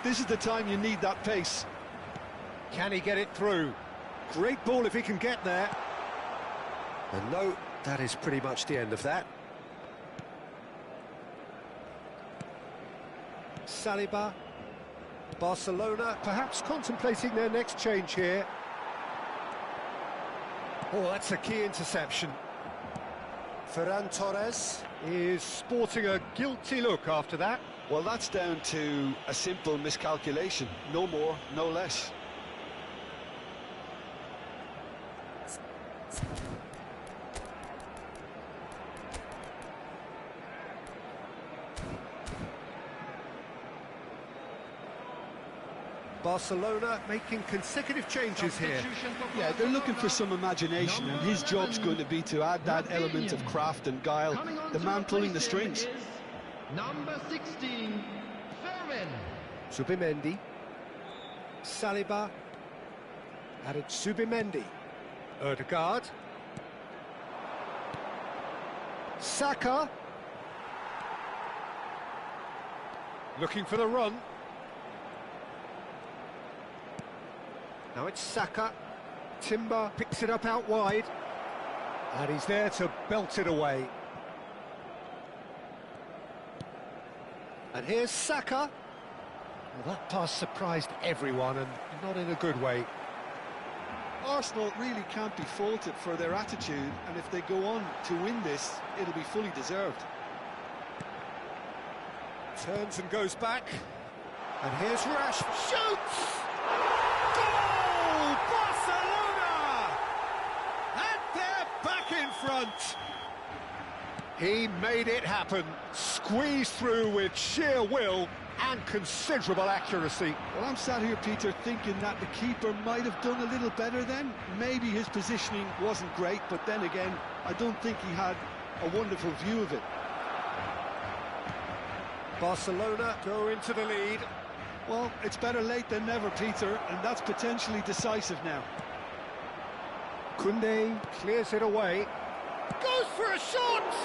B: This is the time you need that pace.
A: Can he get it through? Great ball if he can get there. And no, that is pretty much the end of that. Saliba. Barcelona perhaps contemplating their next change here. Oh, that's a key interception. Ferran Torres is sporting a guilty look after that.
B: Well, that's down to a simple miscalculation. No more, no less.
A: Barcelona making consecutive changes here.
B: Yeah, they're looking for some imagination, and his job's going to be to add that element of craft and guile. The man pulling the strings.
C: Number 16, Fermin.
A: Zubimendi. Saliba. And it's Zubimendi. Ødegaard. Saka. Looking for the run. Now it's Saka. Timber picks it up out wide. And he's there to belt it away. And here's Saka. Well, that pass surprised everyone, and not in a good way.
B: Arsenal really can't be faulted for their attitude, and if they go on to win this, it'll be fully deserved.
A: Turns and goes back. And here's Rashford. Shoots! Goal! Barcelona! And they're back in front. He made it happen. Squeezed through with sheer will and considerable accuracy.
B: Well, I'm sat here, Peter, thinking that the keeper might have done a little better then. Maybe his positioning wasn't great, but then again, I don't think he had a wonderful view of it.
A: Barcelona go into the lead.
B: Well, it's better late than never, Peter, and that's potentially decisive now.
A: Koundé clears it away. Goes for a shot!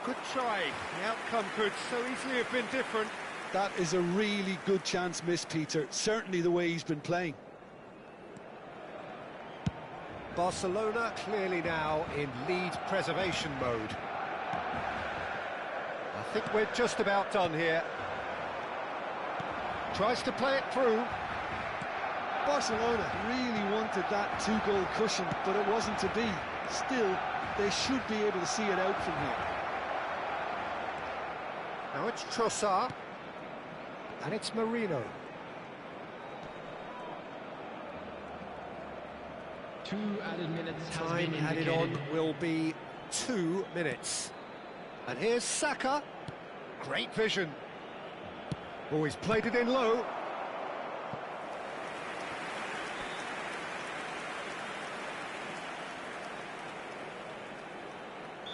A: Good try. The outcome could so easily have been different.
B: That is a really good chance missed, Peter. Certainly the way he's been playing.
A: Barcelona clearly now in lead preservation mode. I think we're just about done here. Tries to play it through.
B: Barcelona really wanted that two-goal cushion, but it wasn't to be. Still, they should be able to see it out from here.
A: Now it's Trossard. And it's Marino.
C: 2 added minutes has
A: Time
C: been
A: added
C: indicated.
A: on will be 2 minutes. And here's Saka. Great vision. Oh, he's played it in low.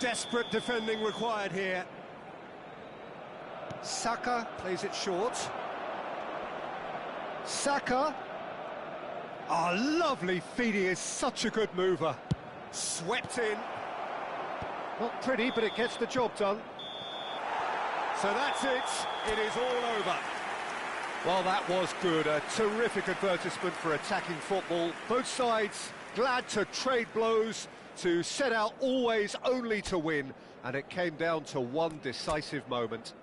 A: Desperate defending required here. Saka plays it short. Saka. Oh, lovely feed, he is such a good mover. Swept in. Not pretty, but it gets the job done. So that's it, it is all over. Well, that was good, a terrific advertisement for attacking football. Both sides glad to trade blows, to set out always only to win, and it came down to one decisive moment.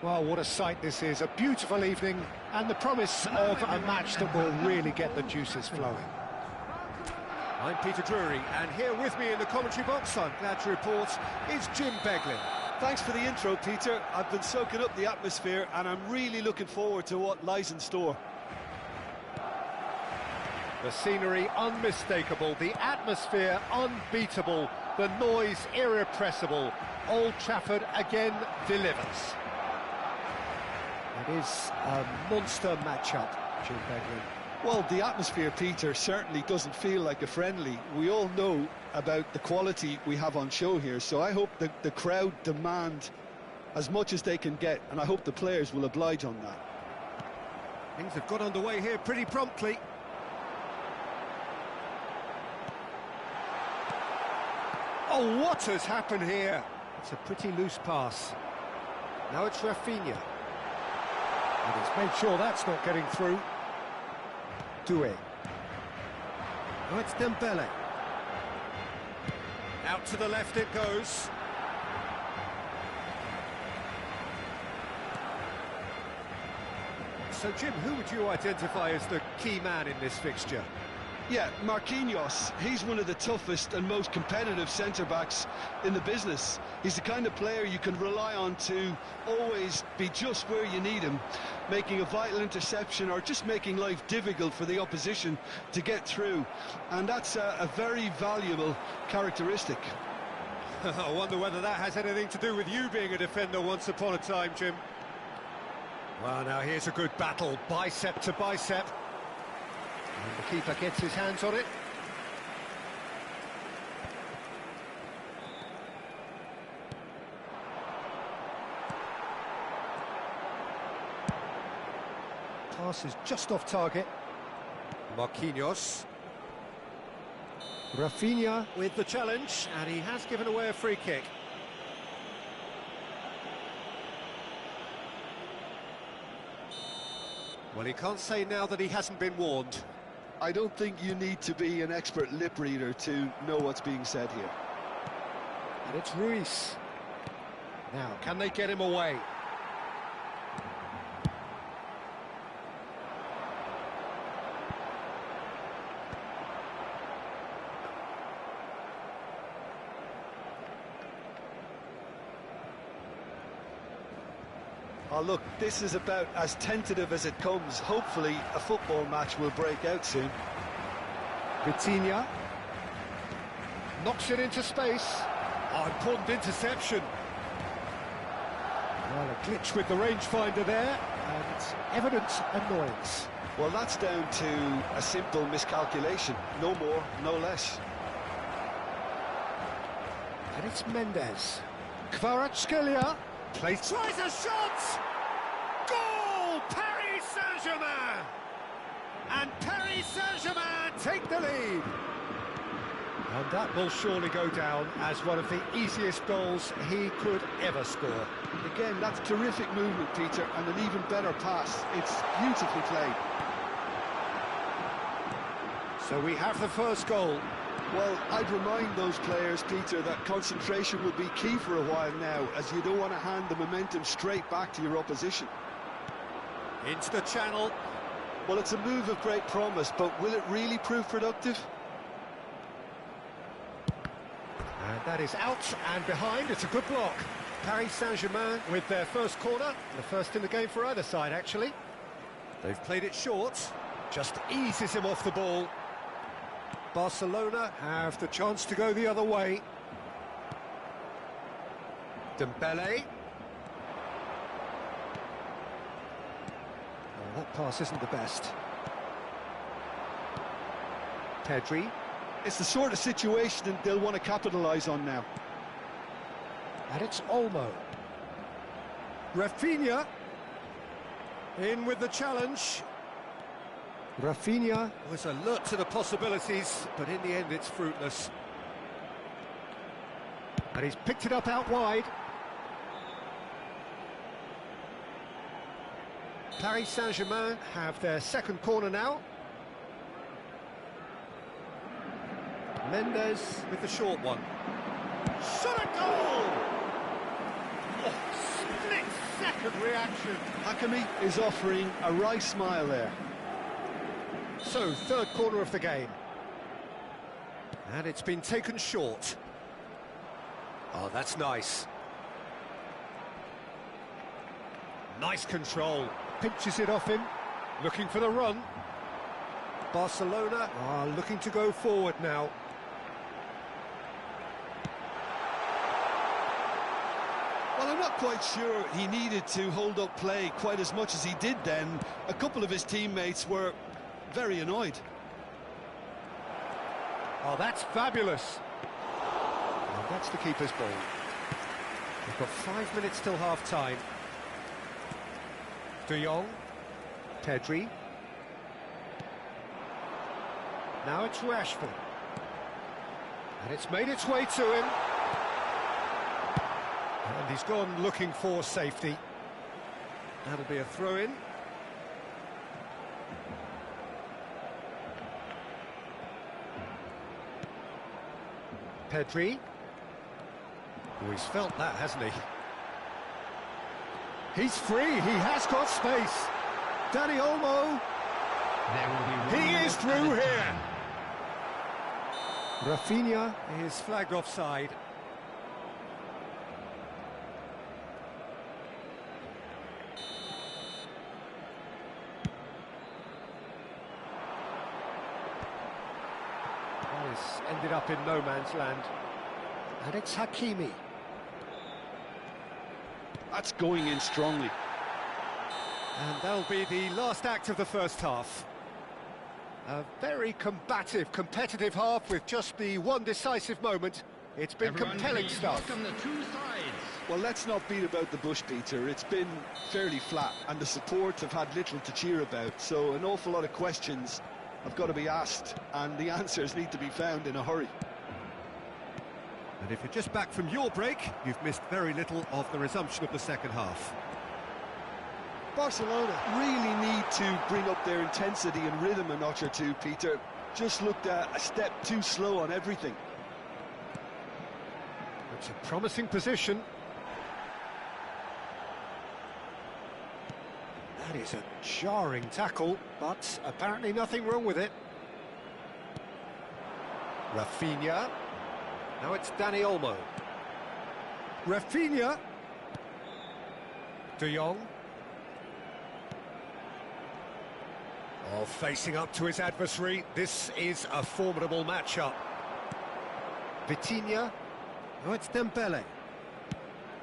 A: Well, what a sight this is. A beautiful evening and the promise of a match that will really get the juices flowing. I'm Peter Drury, and here with me in the commentary box, I'm glad to report, is Jim Beglin.
B: Thanks for the intro, Peter. I've been soaking up the atmosphere and I'm really looking forward to what lies in store.
A: The scenery unmistakable, the atmosphere unbeatable, the noise irrepressible. Old Trafford again delivers. It is a monster matchup, Jim Beglin.
B: Well, the atmosphere, Peter, certainly doesn't feel like a friendly. We all know about the quality we have on show here, so I hope the crowd demand as much as they can get, and I hope the players will oblige on that.
A: Things have got underway here pretty promptly. Oh, what has happened here? It's a pretty loose pass. Now it's Rafinha. And he's made sure that's not getting through. Doué. Now it's Dembele. Out to the left it goes. So, Jim, who would you identify as the key man in this fixture?
B: Yeah, Marquinhos, he's one of the toughest and most competitive centre-backs in the business. He's the kind of player you can rely on to always be just where you need him, making a vital interception or just making life difficult for the opposition to get through. And that's a very valuable characteristic.
A: I wonder whether that has anything to do with you being a defender once upon a time, Jim. Well, now here's a good battle, bicep to bicep. And the keeper gets his hands on it. Pass is just off target. Marquinhos. Rafinha with the challenge, and he has given away a free kick. Well, he can't say now that he hasn't been warned.
B: I don't think you need to be an expert lip reader to know what's being said here.
A: And it's Ruiz. Now, can they get him away?
B: Oh, look, this is about as tentative as it comes. Hopefully, a football match will break out soon.
A: Vitinha knocks it into space. Oh, important interception. Well, a glitch with the rangefinder there, and evident annoyance.
B: Well, that's down to a simple miscalculation. No more, no less.
A: And it's Mendes. Kvaratskhelia tries a shot! Goal! Paris Saint-Germain! And Paris Saint-Germain take the lead. And that will surely go down as one of the easiest goals he could ever score.
B: Again, that's terrific movement, Peter, and an even better pass. It's beautifully played.
A: So we have the first goal.
B: Well, I'd remind those players, Peter, that concentration will be key for a while now, as you don't want to hand the momentum straight back to your opposition.
A: Into the channel.
B: Well, it's a move of great promise, but will it really prove productive?
A: And that is out and behind. It's a good block. Paris Saint-Germain with their first corner. The first in the game for either side, actually. They've played it short. Just eases him off the ball. Barcelona have the chance to go the other way. Dembele. Oh, that pass isn't the best. Pedri.
B: It's the sort of situation they'll want to capitalise on now.
A: And it's Olmo. Rafinha. In with the challenge. Rafinha was alert to the possibilities, but in the end it's fruitless. And he's picked it up out wide. Paris Saint-Germain have their second corner now. Mendes with the short one. Shot a goal! Oh, splits second reaction.
B: Hakimi is offering a wry smile there.
A: So, third corner of the game. And it's been taken short. Oh, that's nice. Nice control. Pinches it off him. Looking for the run. Barcelona are looking to go forward now.
B: Well, I'm not quite sure he needed to hold up play quite as much as he did then. A couple of his teammates were very annoyed.
A: Oh, that's fabulous. Well, that's the keeper's ball. We've got 5 minutes till half-time. De Jong. Pedri. Now it's Rashford. And it's made its way to him. And he's gone looking for safety. That'll be a throw-in. Pedri. Oh, he's felt that, hasn't he? He's free, he has got space. Dani Olmo. He is through here. Rafinha is flagged offside. Well, it's ended up in no man's land. And it's Hakimi.
B: That's going in strongly.
A: And that'll be the last act of the first half. A very combative, competitive half with just the one decisive moment. It's been compelling stuff.
C: Welcome the two sides.
B: Well, let's not beat about the bush, Peter. It's been fairly flat, and the support have had little to cheer about. So an awful lot of questions have got to be asked, and the answers need to be found in a hurry.
A: And if you're just back from your break, you've missed very little of the resumption of the second half.
B: Barcelona really need to bring up their intensity and rhythm a notch or two, Peter. Just looked a step too slow on everything.
A: It's a promising position. That is a jarring tackle, but apparently nothing wrong with it. Rafinha. Now it's Dani Olmo. Rafinha. De Jong. Oh, facing up to his adversary. This is a formidable matchup. Vitinha. Now it's Dembele.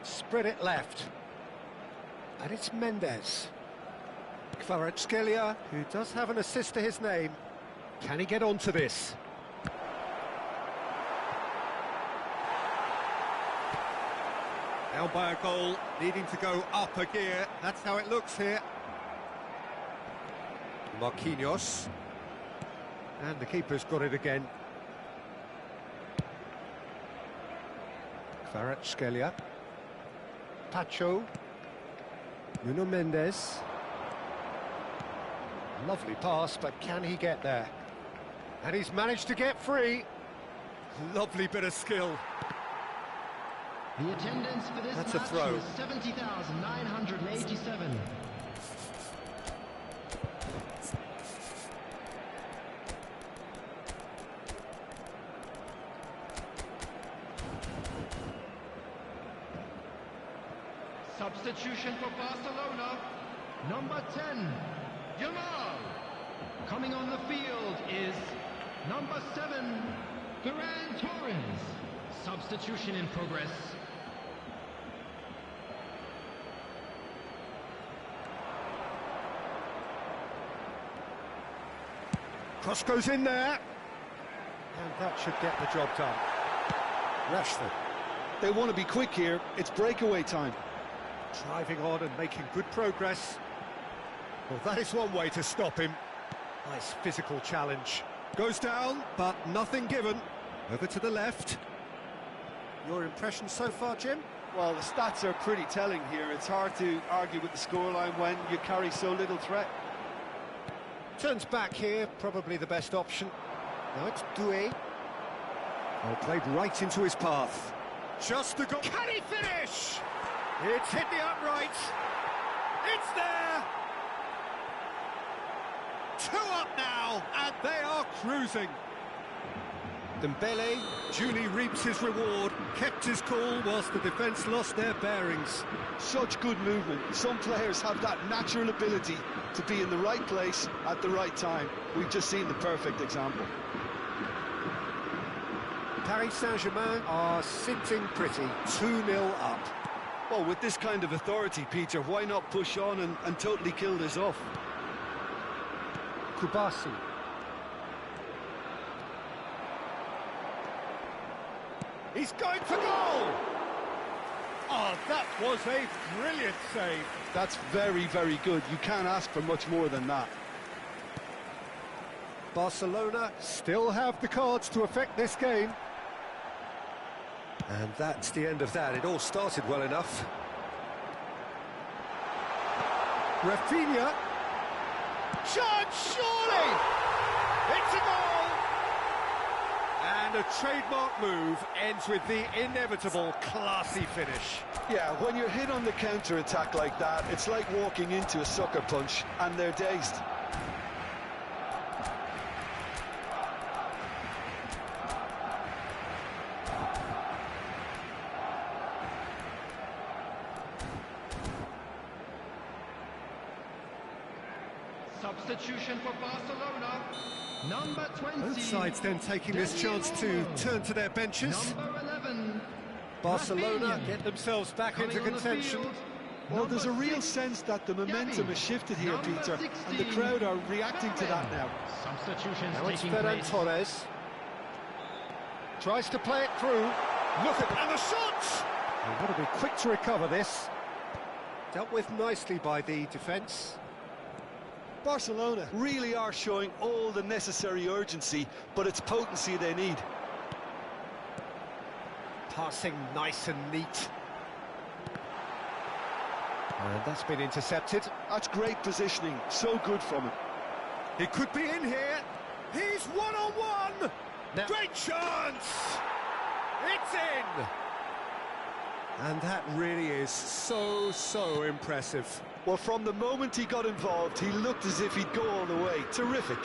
A: Spread it left. And it's Mendes. Kvaratskhelia, who does have an assist to his name. Can he get onto this? Down by a goal, needing to go up a gear. That's how it looks here. Marquinhos. And the keeper's got it again. Kvaratskhelia. Pacho. Nuno Mendes. Lovely pass, but can he get there? And he's managed to get free. Lovely bit of skill.
C: The attendance for this
A: That's a
C: match
A: throw.
C: is 70,987. Substitution for Barcelona, number 10, Yamal. Coming on the field is number 7, Ferran Torres. Substitution in progress.
A: Cross goes in there. And that should get the job done. Rashford.
B: They want to be quick here. It's breakaway time.
A: Driving on and making good progress. Well, that is one way to stop him. Nice physical challenge. Goes down, but nothing given. Over to the left. Your impression so far, Jim?
B: Well, the stats are pretty telling here. It's hard to argue with the scoreline when you carry so little threat.
A: Turns back here, probably the best option. Now it's Doué. Oh, played right into his path. Just the goal. Can he finish? It's hit the upright. It's there. 2 up now, and they are cruising. Dembele duly reaps his reward, kept his cool whilst the defence lost their bearings.
B: Such good movement. Some players have that natural ability to be in the right place at the right time. We've just seen the perfect example.
A: Paris Saint-Germain are sitting pretty, 2-0 up.
B: Well, with this kind of authority, Peter, why not push on and totally kill this off?
A: Kubasi. He's going for goal! Oh, that was a brilliant save.
B: That's very, very good. You can't ask for much more than that.
A: Barcelona still have the cards to affect this game. And that's the end of that. It all started well enough. Rafinha. Chance, surely! It's a goal! And a trademark move ends with the inevitable classy finish.
B: Yeah, when you're hit on the counter-attack like that, it's like walking into a sucker punch and they're dazed.
C: Substitution for Barcelona. Number 20.
A: Both sides then taking this chance to turn to their benches.
C: Number 11.
A: Barcelona
C: Rafinha.
A: get themselves back into
C: Coming on the
A: contention.
C: field.
B: Well, there's a
C: Number
B: real
C: 6.
B: sense that the momentum has shifted here,
C: Number
B: Peter, and the
C: 16.
B: crowd are reacting to that now.
C: Substitutions
A: Now it's
C: taking
A: Ferran
C: place.
A: Torres. Tries to play it through. Look at and the shot! They've got to be quick to recover this. Dealt with nicely by the defence.
B: Barcelona really are showing all the necessary urgency, but it's potency they need.
A: Passing nice and neat. And that's been intercepted.
B: That's great positioning, so good from him.
A: He could be in here. He's one-on-one.
B: Now-
A: Great chance. It's in. And that really is so impressive.
B: Well, from the moment he got involved, he looked as if he'd go all the way. Terrific.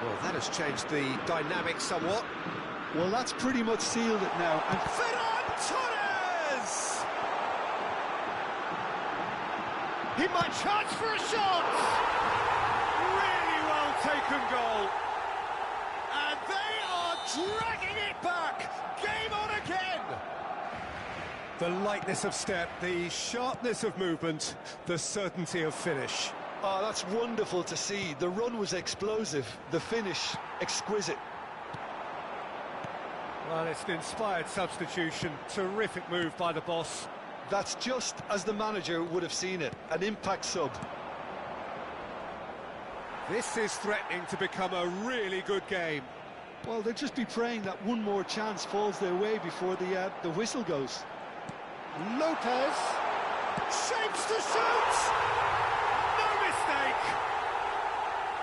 A: Well, that has changed the dynamic somewhat.
B: Well, that's pretty much sealed it now. And
A: Ferran Torres! He might chance for a shot! Really well taken goal. And they are dragging it back. Game on again. The lightness of step, the sharpness of movement, the certainty of finish.
B: oh, that's wonderful to see. The run was explosive, the finish exquisite.
A: Well, it's an inspired substitution. Terrific move by the boss.
B: That's just as the manager would have seen it, an impact sub.
A: This is threatening to become a really good game.
B: Well, they'll just be praying that one more chance falls their way before the whistle goes.
A: Lopez shapes to shoot. No mistake.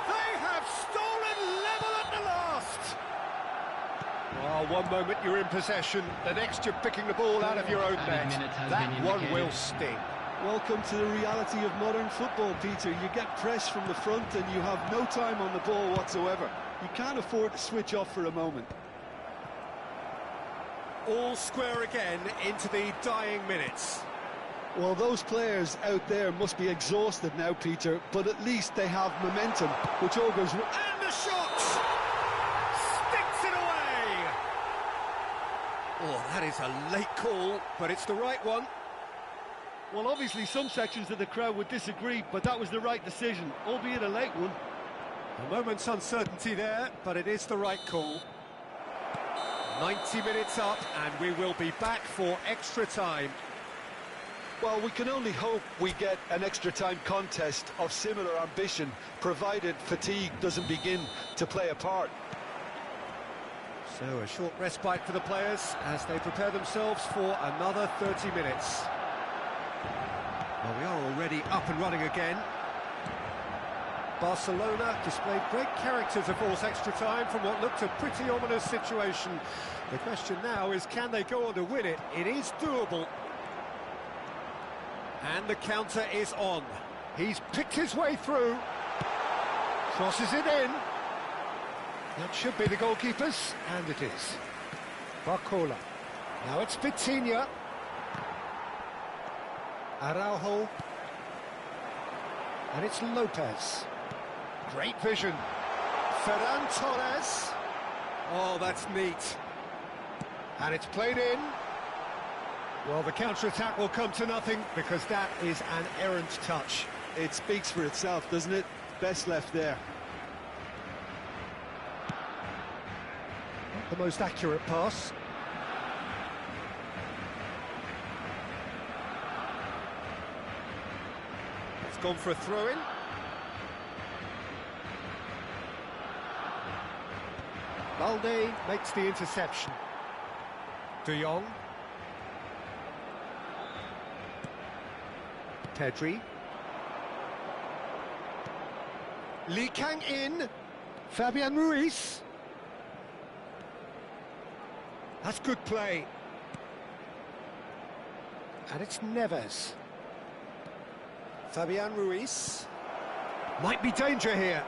A: They have stolen level at the last. Well, one moment you're in possession, the next you're picking the ball out of your own net. That one will sting.
B: Welcome to the reality of modern football, Peter. You get press from the front and you have no time on the ball whatsoever. You can't afford to switch off for a moment.
A: All square again into the dying minutes.
B: Well, those players out there must be exhausted now, Peter, but at least they have momentum, which augurs...
A: And the shot! Sticks it away! Oh, that is a late call, but it's the right one.
B: Well, obviously some sections of the crowd would disagree, but that was the right decision, albeit a late one.
A: A moment's uncertainty there, but it is the right call. 90 minutes up, and we will be back for extra time.
B: Well, we can only hope we get an extra time contest of similar ambition, provided fatigue doesn't begin to play a part.
A: So a short respite for the players as they prepare themselves for another 30 minutes. Well, we are already up and running again. Barcelona displayed great character to force extra time from what looked a pretty ominous situation. The question now is, can they go on to win it? It is doable. And the counter is on. He's picked his way through. Crosses it in. That should be the goalkeeper's, and it is. Barcola. Now it's Vitinha. Araujo. And it's Lopez. Great vision. Ferran Torres. Oh, that's neat. And it's played in. Well, the counter-attack will come to nothing because that is an errant touch.
B: It speaks for itself, doesn't it? Best left there.
A: Not the most accurate pass. It's gone for a throw-in. Balde makes the interception. De Jong. Pedri. Lee Kang in. Fabian Ruiz. That's good play. And it's Neves. Fabian Ruiz. Might be danger here.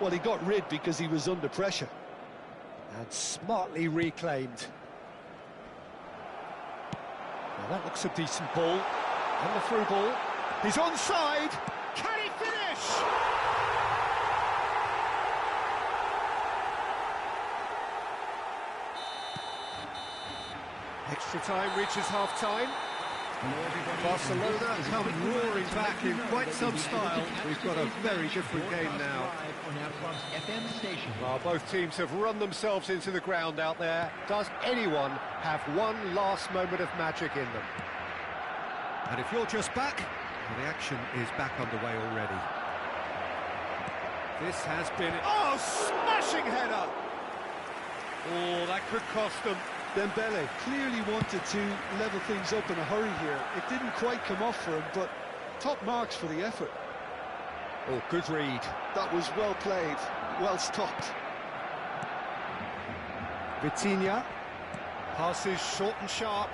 B: Well, he got rid because he was under pressure.
A: And smartly reclaimed. Now that looks a decent ball. And the through ball. He's onside. Can he finish? Extra time reaches half-time. Barcelona come roaring back in quite some style. We've got a very different game now. Well, both teams have run themselves into the ground out there. Does anyone have one last moment of magic in them? And if you're just back, well, the action is back underway already. This has been... Oh, smashing header! Oh, that could cost them.
B: Dembele clearly wanted to level things up in a hurry here. It didn't quite come off for him, but top marks for the effort.
A: Oh, good read.
B: That was well played, well stopped.
A: Vitinha. Passes short and sharp.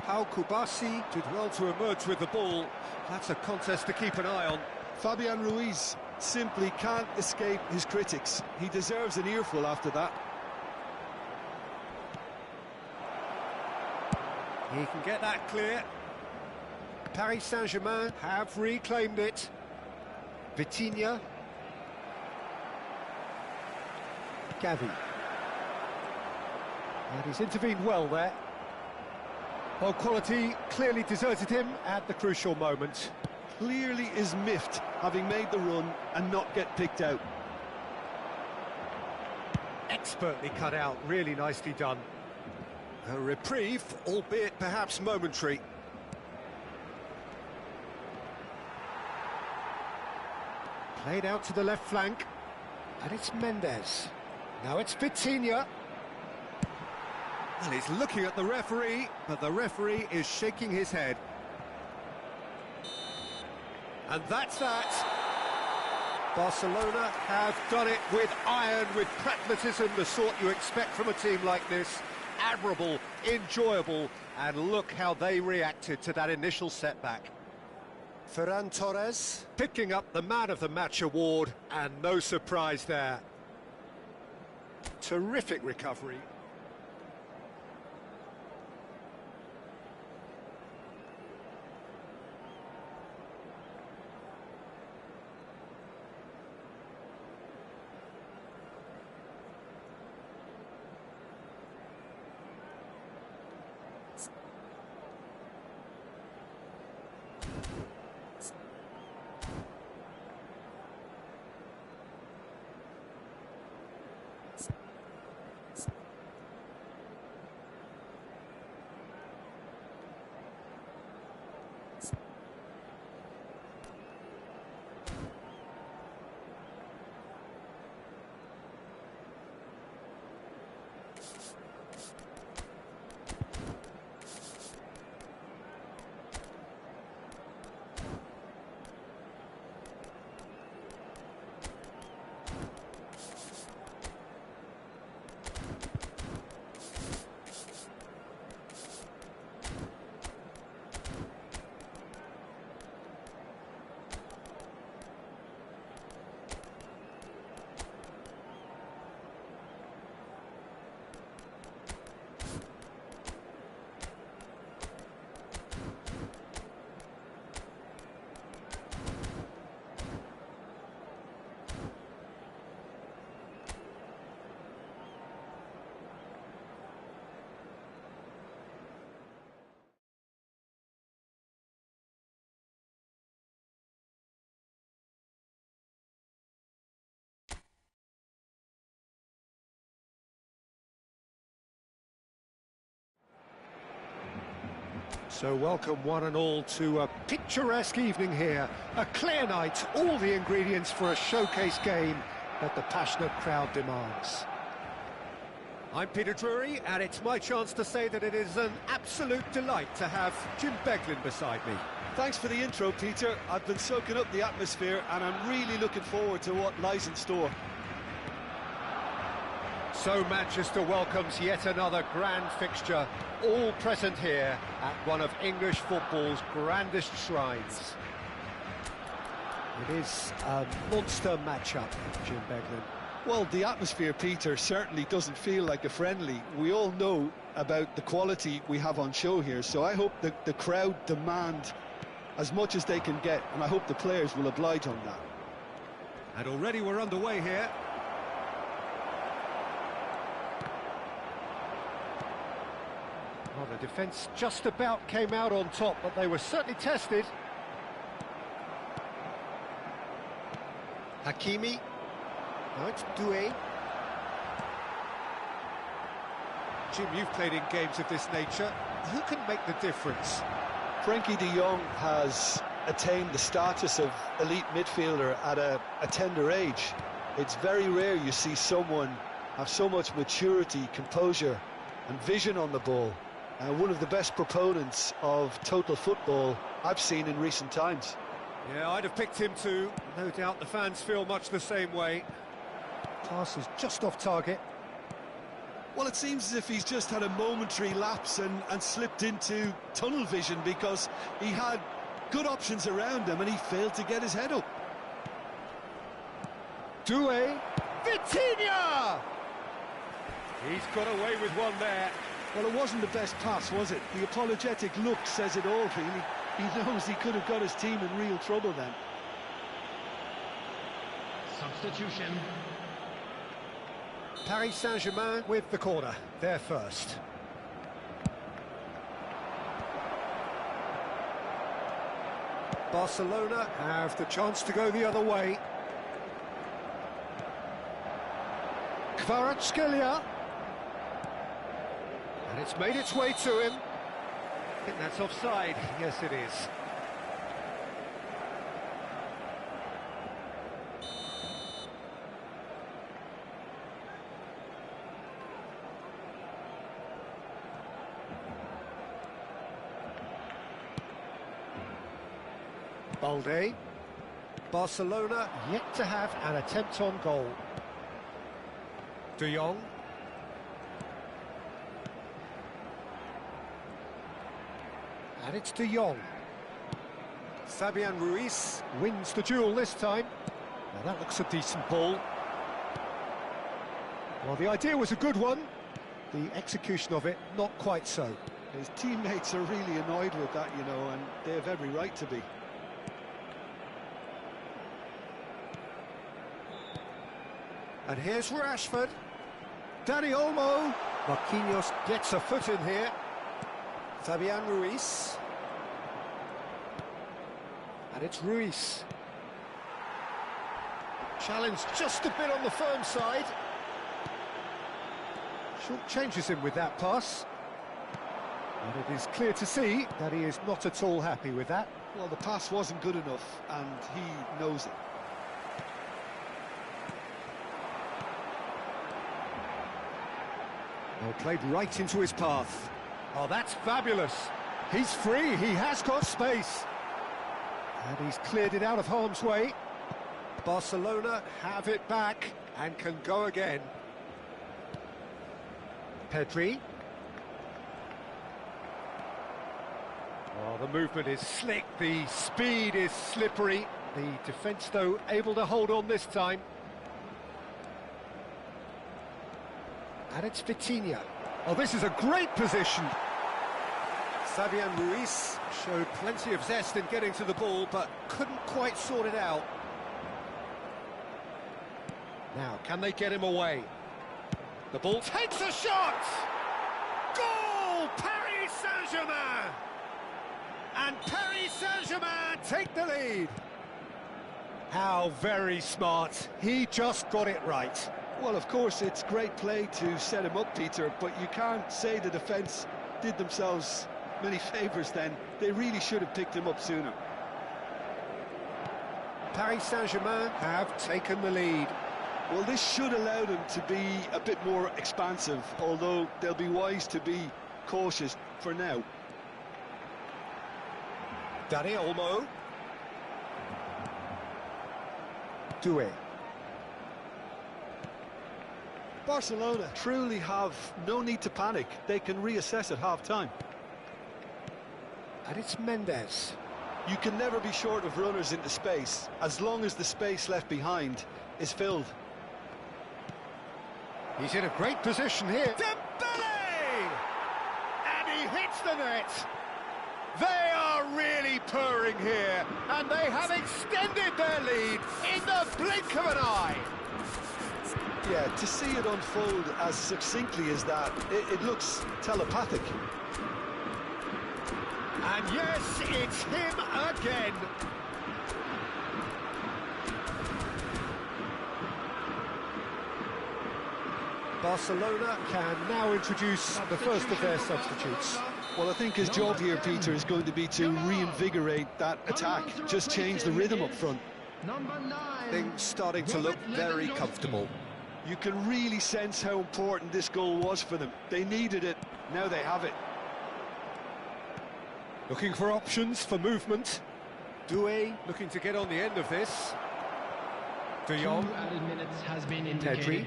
A: Pau Kubasi did well to emerge with the ball. That's a contest to keep an eye on.
B: Fabian Ruiz simply can't escape his critics. He deserves an earful after that.
A: He can get that clear. Paris Saint-Germain have reclaimed it. Vitinha. Gavi. And he's intervened well there. Well, quality clearly deserted him at the crucial moment.
B: Clearly is miffed, having made the run and not get picked out.
A: Expertly cut out, really nicely done. A reprieve, albeit perhaps momentary. Played out to the left flank, and it's Mendes. Now it's Vitinha. And he's looking at the referee, but the referee is shaking his head. And that's that. Barcelona have done it with iron, with pragmatism, the sort you expect from a team like this. Admirable, enjoyable, and look how they reacted to that initial setback. Ferran Torres picking up the Man of the Match award, and no surprise there. Terrific recovery. So welcome one and all to a picturesque evening here. A clear night, all the ingredients for a showcase game that the passionate crowd demands. I'm Peter Drury, and it's my chance to say that it is an absolute delight to have Jim Beglin beside me.
B: Thanks for the intro, Peter. I've been soaking up the atmosphere, and I'm really looking forward to what lies in store.
A: So Manchester welcomes yet another grand fixture, all present here at one of English football's grandest shrines. It is a monster matchup, Jim Beglin.
B: Well, the atmosphere, Peter, certainly doesn't feel like a friendly. We all know about the quality we have on show here, so I hope that the crowd demand as much as they can get, and I hope the players will oblige on that.
A: And already we're underway here. Well, the defence just about came out on top, but they were certainly tested. Hakimi. Now it's Doué. Jim, you've played in games of this nature. Who can make the difference?
B: Frankie de Jong has attained the status of elite midfielder at a tender age. It's very rare you see someone have so much maturity, composure and vision on the ball. One of the best proponents of total football I've seen in recent times.
A: Yeah, I'd have picked him too. No doubt the fans feel much the same way. Pass is just off target.
B: Well, it seems as if he's just had a momentary lapse and slipped into tunnel vision, because he had good options around him and he failed to get his head up.
A: Doué, Vitinha! He's got away with one there.
B: Well, it wasn't the best pass, was it? The apologetic look says it all, really. He knows he could have got his team in real trouble then.
C: Substitution.
A: Paris Saint-Germain with the corner, they're first. Barcelona have the chance to go the other way. Kvaratskhelia. And it's made its way to him. I think that's offside. Yes, it is. Balde. Barcelona yet to have an attempt on goal. De Jong. And it's De Jong. Fabian Ruiz wins the duel this time. Now that looks a decent ball. Well, the idea was a good one. The execution of it, not quite so.
B: His teammates are really annoyed with that, you know, and they have every right to be.
A: And here's Rashford. Dani Olmo. Marquinhos gets a foot in here. Fabian Ruiz. And it's Ruiz. Challenge just a bit on the firm side. Short changes him with that pass. And it is clear to see that he is not at all happy with that.
B: Well, the pass wasn't good enough, and he knows it.
A: Well, played right into his path. Oh, that's fabulous. He's free, he has got space. And he's cleared it out of harm's way. Barcelona have it back and can go again. Pedri. Oh, the movement is slick, the speed is slippery. The defence, though, able to hold on this time. And it's Vitinha. Oh, this is a great position. Fabian Ruiz showed plenty of zest in getting to the ball, but couldn't quite sort it out. Now, can they get him away? The ball takes a shot! Goal! Paris Saint-Germain! And Paris Saint-Germain take the lead. How very smart. He just got it right.
B: Well, of course, it's great play to set him up, Peter, but you can't say the defence did themselves many favours then. They really should have picked him up sooner.
A: Paris Saint-Germain have taken the lead.
B: Well, this should allow them to be a bit more expansive, although they'll be wise to be cautious for now.
A: Dani Olmo. Doué.
B: Barcelona truly have no need to panic. They can reassess at half-time.
A: And it's Mendes.
B: You can never be short of runners into space, as long as the space left behind is filled.
A: He's in a great position here. Dembele! And he hits the net. They are really purring here, and they have extended their lead in the blink of an eye.
B: Yeah, to see it unfold as succinctly as that, it looks telepathic.
A: And yes, it's him again. Barcelona can now introduce the first of their substitutes.
B: Well, I think his job here, Peter, is going to be to reinvigorate that attack, just change the rhythm up front.
A: Things starting to look very comfortable.
B: You can really sense how important this goal was for them. They needed it, now they have it.
A: Looking for options for movement. Doué looking to get on the end of this. De Jong.
C: 2 added minutes has been
A: Pedri.
C: indicated.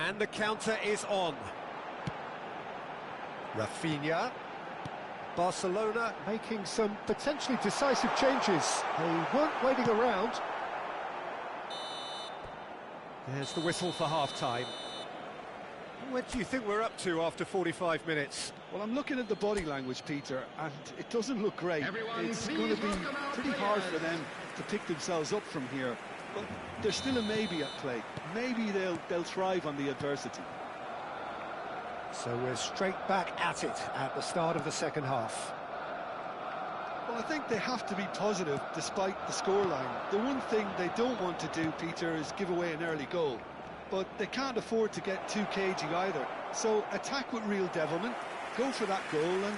A: And the counter is on. Rafinha. Barcelona making some potentially decisive changes. They weren't waiting around. There's the whistle for half-time. What do you think we're up to after 45 minutes?
B: Well, I'm looking at the body language, Peter, and it doesn't look great.
C: Everyone,
B: it's
C: please
B: going to be
C: welcome our
B: pretty hard for
C: players.
B: them to pick themselves up from here. But there's still a maybe at play. Maybe they'll thrive on the adversity.
A: So we're straight back at it at the start of the second half.
B: Well, I think they have to be positive despite the scoreline. The one thing they don't want to do, Peter, is give away an early goal. But they can't afford to get too cagey either. So attack with real devilment, go for that goal and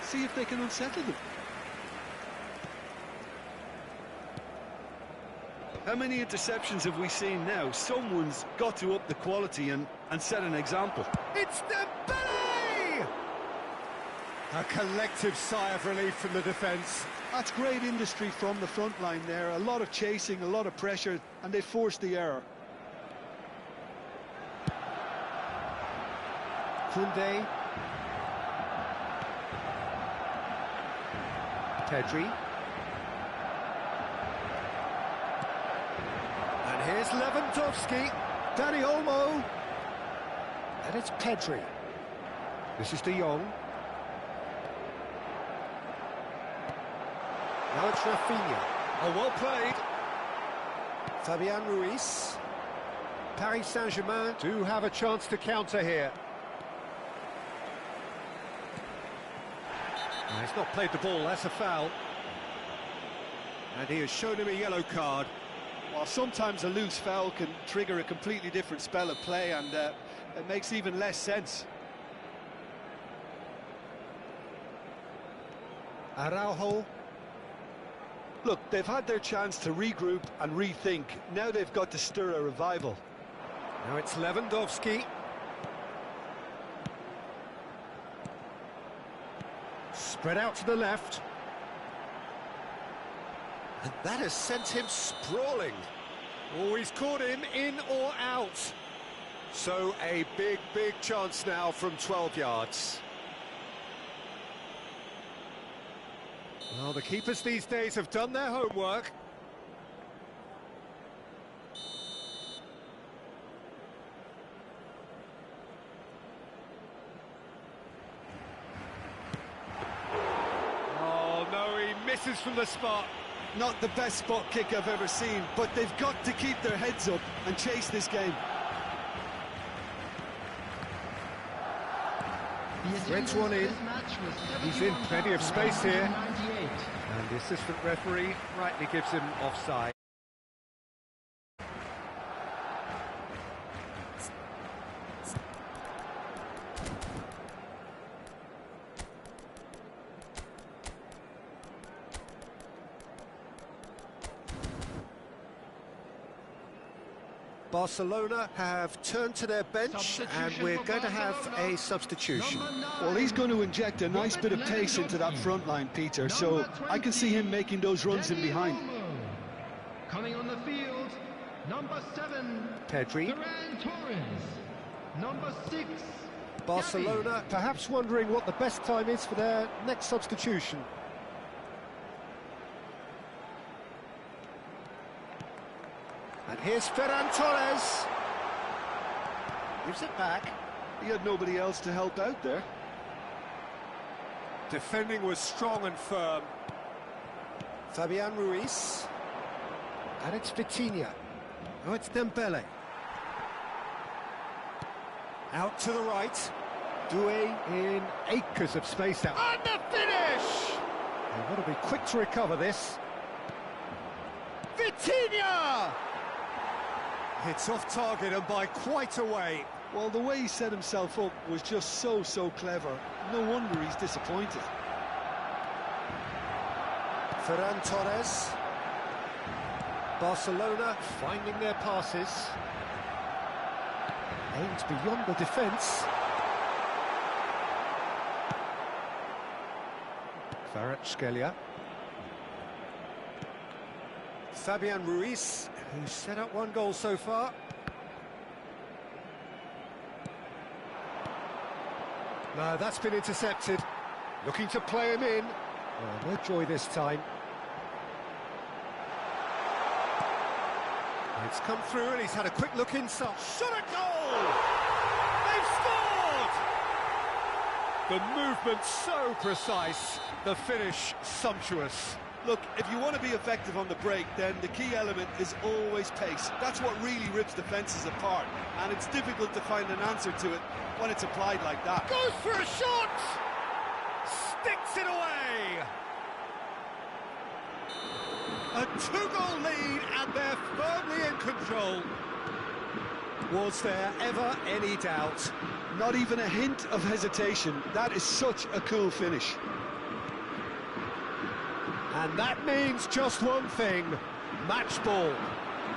B: see if they can unsettle them. How many interceptions have we seen now? Someone's got to up the quality and set an example.
A: It's Dembele! A collective sigh of relief from the defence.
B: That's great industry from the front line there. A lot of chasing, a lot of pressure, and they forced the error.
A: Koundé. Pedri. And here's Lewandowski. Dani Olmo. And it's Pedri. This is De Jong. Now it's Rafinha. Oh, well played. Fabian Ruiz. Paris Saint-Germain do have a chance to counter here. He's not played the ball, that's a foul. And he has shown him a yellow card.
B: Well, sometimes a loose foul can trigger a completely different spell of play, and it makes even less sense.
A: Araujo.
B: Look, they've had their chance to regroup and rethink. Now they've got to stir a revival.
A: Now it's Lewandowski. Spread out to the left. And that has sent him sprawling. Oh, he's caught him in or out. So a big, big chance now from 12 yards. Well, the keepers these days have done their homework. Oh, no, he misses from the spot.
B: Not the best spot kick I've ever seen, but they've got to keep their heads up and chase this game.
A: Threads one in. He's in plenty of space here. And the assistant referee rightly gives him offside. Barcelona have turned to their bench and we're going to have a substitution.
B: Well, he's going to inject a nice bit of pace into that front line, Peter, so I can see him making those runs in behind.
C: Coming on the field, number 7,
A: Pedri.
C: Number 6,
A: Barcelona perhaps wondering what the best time is for their next substitution. And here's Ferran Torres. Gives it back.
B: He had nobody else to help out there.
A: Defending was strong and firm. Fabian Ruiz. And it's Vitinha. Oh, it's Dembele. Out to the right. Doué in acres of space out. And the finish! They've got to be quick to recover this. Vitinha! It's off target and by quite a way.
B: Well, the way he set himself up was just so clever. No wonder he's disappointed.
A: Ferran Torres. Barcelona finding their passes. Aimed beyond the defence. Kvaratskhelia. Fabian Ruiz, who's set up one goal so far. No, that's been intercepted. Looking to play him in. Oh, no joy this time. It's come through and he's had a quick look inside. Shot a goal! They've scored! The movement so precise, the finish sumptuous.
B: Look, if you want to be effective on the break, then the key element is always pace. That's what really rips defences apart, and it's difficult to find an answer to it when it's applied like that.
A: Goes for a shot! Sticks it away! A 2-goal lead, and they're firmly in control. Was there ever any doubt?
B: Not even a hint of hesitation. That is such a cool finish.
A: And that means just one thing, match ball.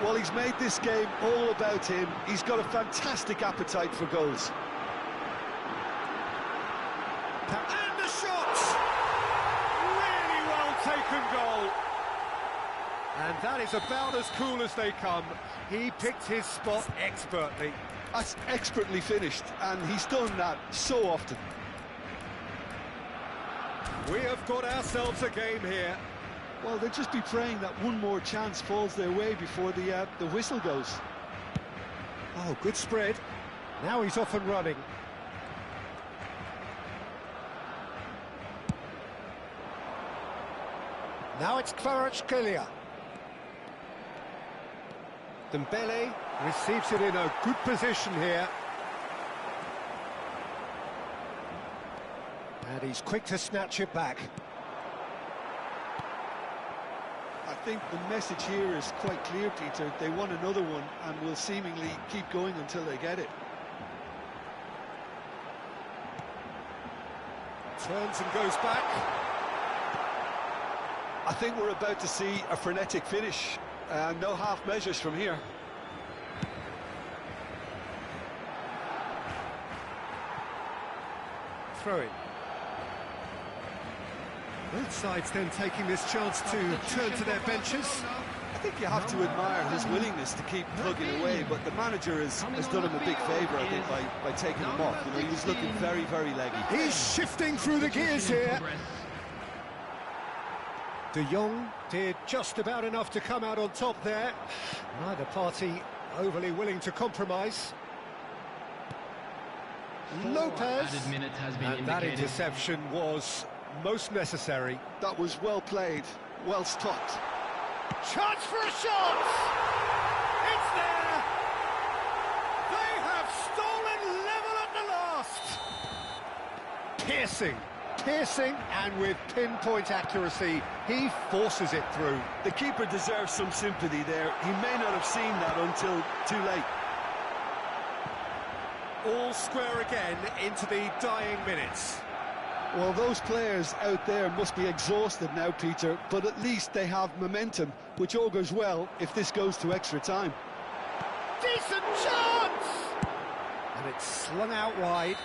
B: Well, he's made this game all about him. He's got a fantastic appetite for goals.
A: And the shot! Really well taken goal. And that is about as cool as they come. He picked his spot expertly.
B: That's expertly finished, and he's done that so often.
A: We have got ourselves a game here.
B: Well, they'll just be praying that one more chance falls their way before the whistle goes.
A: Oh, good spread. Now he's off and running. Now it's Kvaratskhelia. Dembele receives it in a good position here. And he's quick to snatch it back.
B: I think the message here is quite clear, Peter. They want another one and will seemingly keep going until they get it.
A: Turns and goes back.
B: I think we're about to see a frenetic finish. No half measures from here.
A: Throw it. Both sides then taking this chance to turn to their benches.
B: I think you have to admire his willingness to keep plugging away, but the manager has done him a big favour, I think, by taking him off. You know, he was looking very leggy.
A: He's shifting through the gears here. De Jong did just about enough to come out on top there. Neither party overly willing to compromise. Lopez, and that interception was most necessary.
B: That was well played, well stopped.
A: Chance for a shot! It's there! They have stolen level at the last! Piercing, and with pinpoint accuracy, he forces it through.
B: The keeper deserves some sympathy there. He may not have seen that until too late.
A: All square again into the dying minutes.
B: Well, those players out there must be exhausted now, Peter, but at least they have momentum, which augurs well if this goes to extra time.
A: decent chance! And it's slung out wide.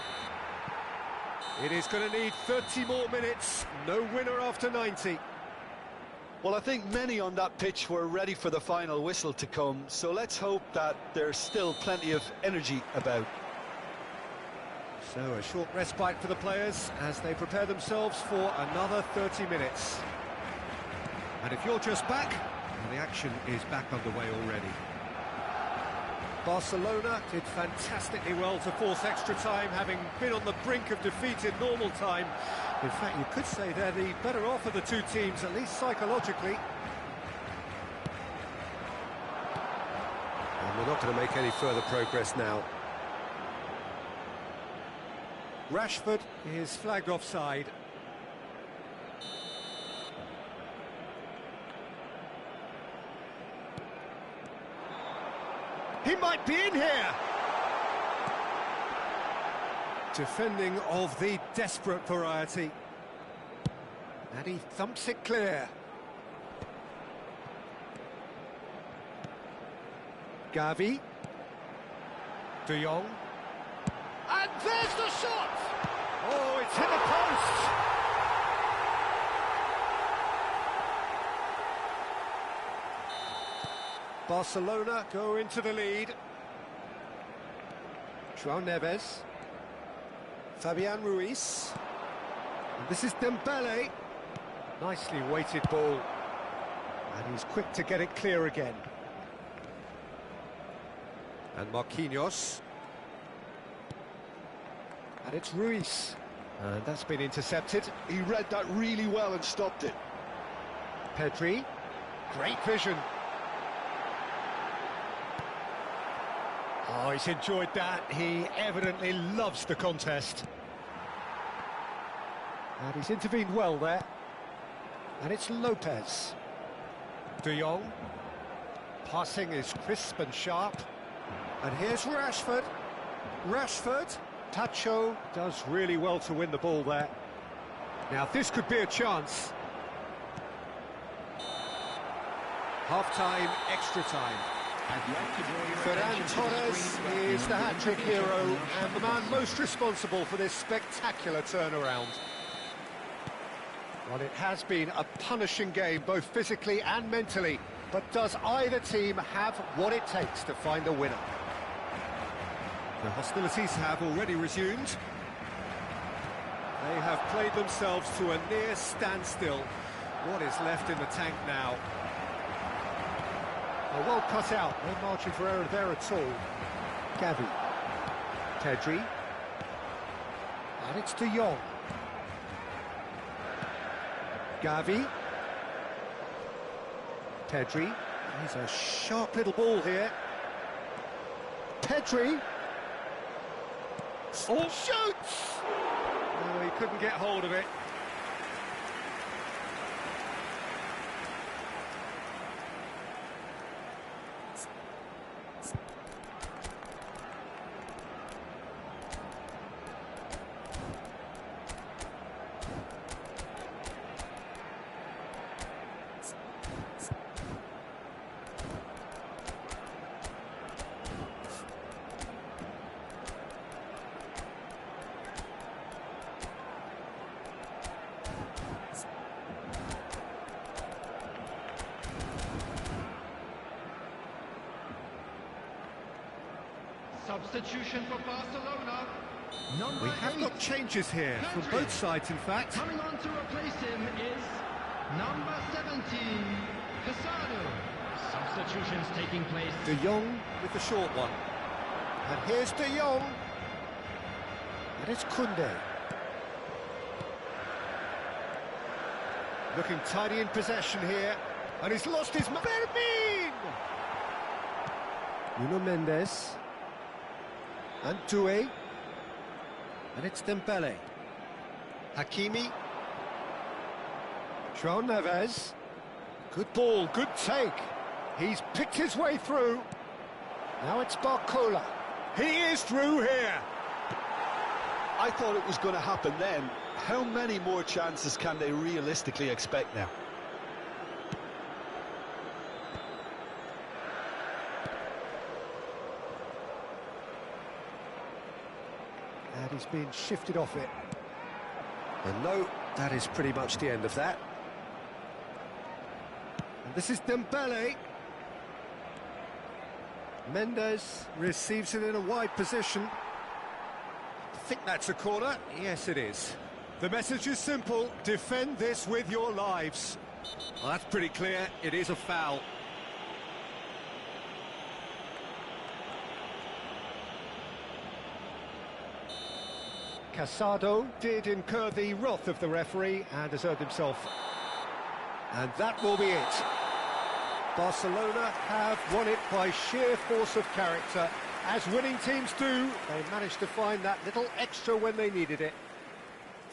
A: It is going to need 30 more minutes. No winner after 90.
B: Well, I think many on that pitch were ready for the final whistle to come, so let's hope that there's still plenty of energy about.
A: So a short respite for the players as they prepare themselves for another 30 minutes. And if you're just back, well, the action is back underway already. Barcelona did fantastically well to force extra time, having been on the brink of defeat in normal time. In fact, you could say they're the better off of the two teams, at least psychologically. And we're not going to make any further progress now. Rashford is flagged offside. He might be in here! Defending of the desperate variety. And he thumps it clear. Gavi. De Jong. And there's the shot! Oh, it's hit the post! Barcelona go into the lead. João Neves. Fabian Ruiz. And this is Dembele. Nicely weighted ball. And he's quick to get it clear again. And Marquinhos. And it's Ruiz. And that's been intercepted.
B: He read that really well and stopped it.
A: Pedri. Great vision. Oh, he's enjoyed that. He evidently loves the contest. And he's intervened well there. And it's Lopez. De Jong. Passing is crisp and sharp. And here's Rashford. Rashford. Tacho does really well to win the ball there. Now this could be a chance. Half-time, extra time. Ferran Torres is the hat-trick hero and the man most responsible for this spectacular turnaround. Well, it has been a punishing game, both physically and mentally, but does either team have what it takes to find a winner? The hostilities have already resumed. They have played themselves to a near standstill. What is left in the tank now? Oh, well cut out, no margin for error there at all. Gavi. Pedri. And it's De Jong. Gavi. Pedri. He's a sharp little ball here. Pedri. Oh, shoots! Oh, he couldn't get hold of it.
C: Substitution for Barcelona.
A: We have got changes here from both sides, in fact.
C: Coming on to replace him is number 17, Casado. Substitutions taking place.
A: De Jong with the short one. And here's De Jong. And it's Koundé. Looking tidy in possession here. And he's lost his... Fermin! Nuno Mendes. And Doué. And it's Dembele. Hakimi. João Neves. Good ball, good take. He's picked his way through. Now it's Barcola. He is through here.
B: I thought it was going to happen then. How many more chances can they realistically expect now?
A: he's been shifted off it. And no, that is pretty much the end of that. And this is Dembele. Mendes receives it in a wide position. I think that's a corner. Yes, it is. The message is simple: defend this with your lives. Well, that's pretty clear. It is a foul. Casado did incur the wrath of the referee and has earned himself. And that will be it. Barcelona have won it by sheer force of character. As winning teams do, they managed to find that little extra when they needed it.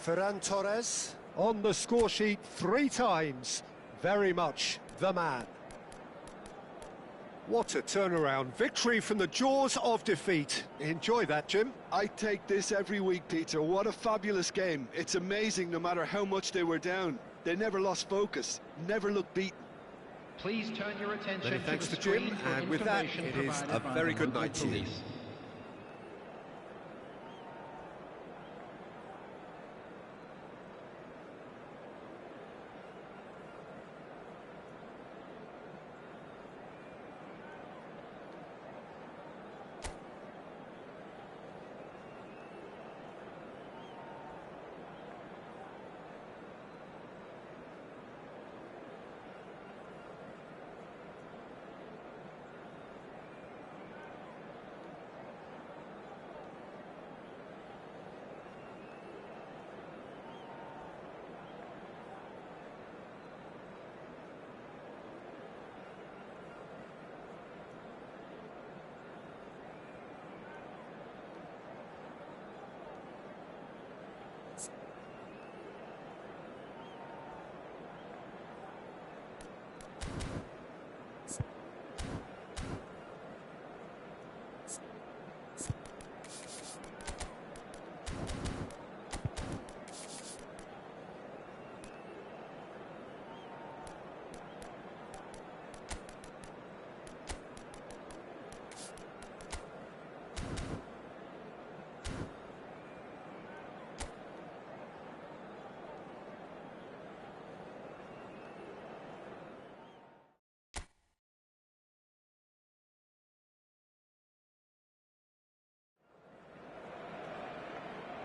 A: Ferran Torres on the score sheet 3 times. Very much the man. What a turnaround. Victory from the jaws of defeat. Enjoy that, Jim.
B: I take this every week, Peter. What a fabulous game. It's amazing no matter how much they were down. They never lost focus, never looked beaten.
C: Please turn your attention
A: Many thanks
C: to the
A: to Jim,
C: screen for
A: and with that,
C: information
A: it is a
C: provided by
A: very
C: the
A: good
C: local
A: night to you.
C: police.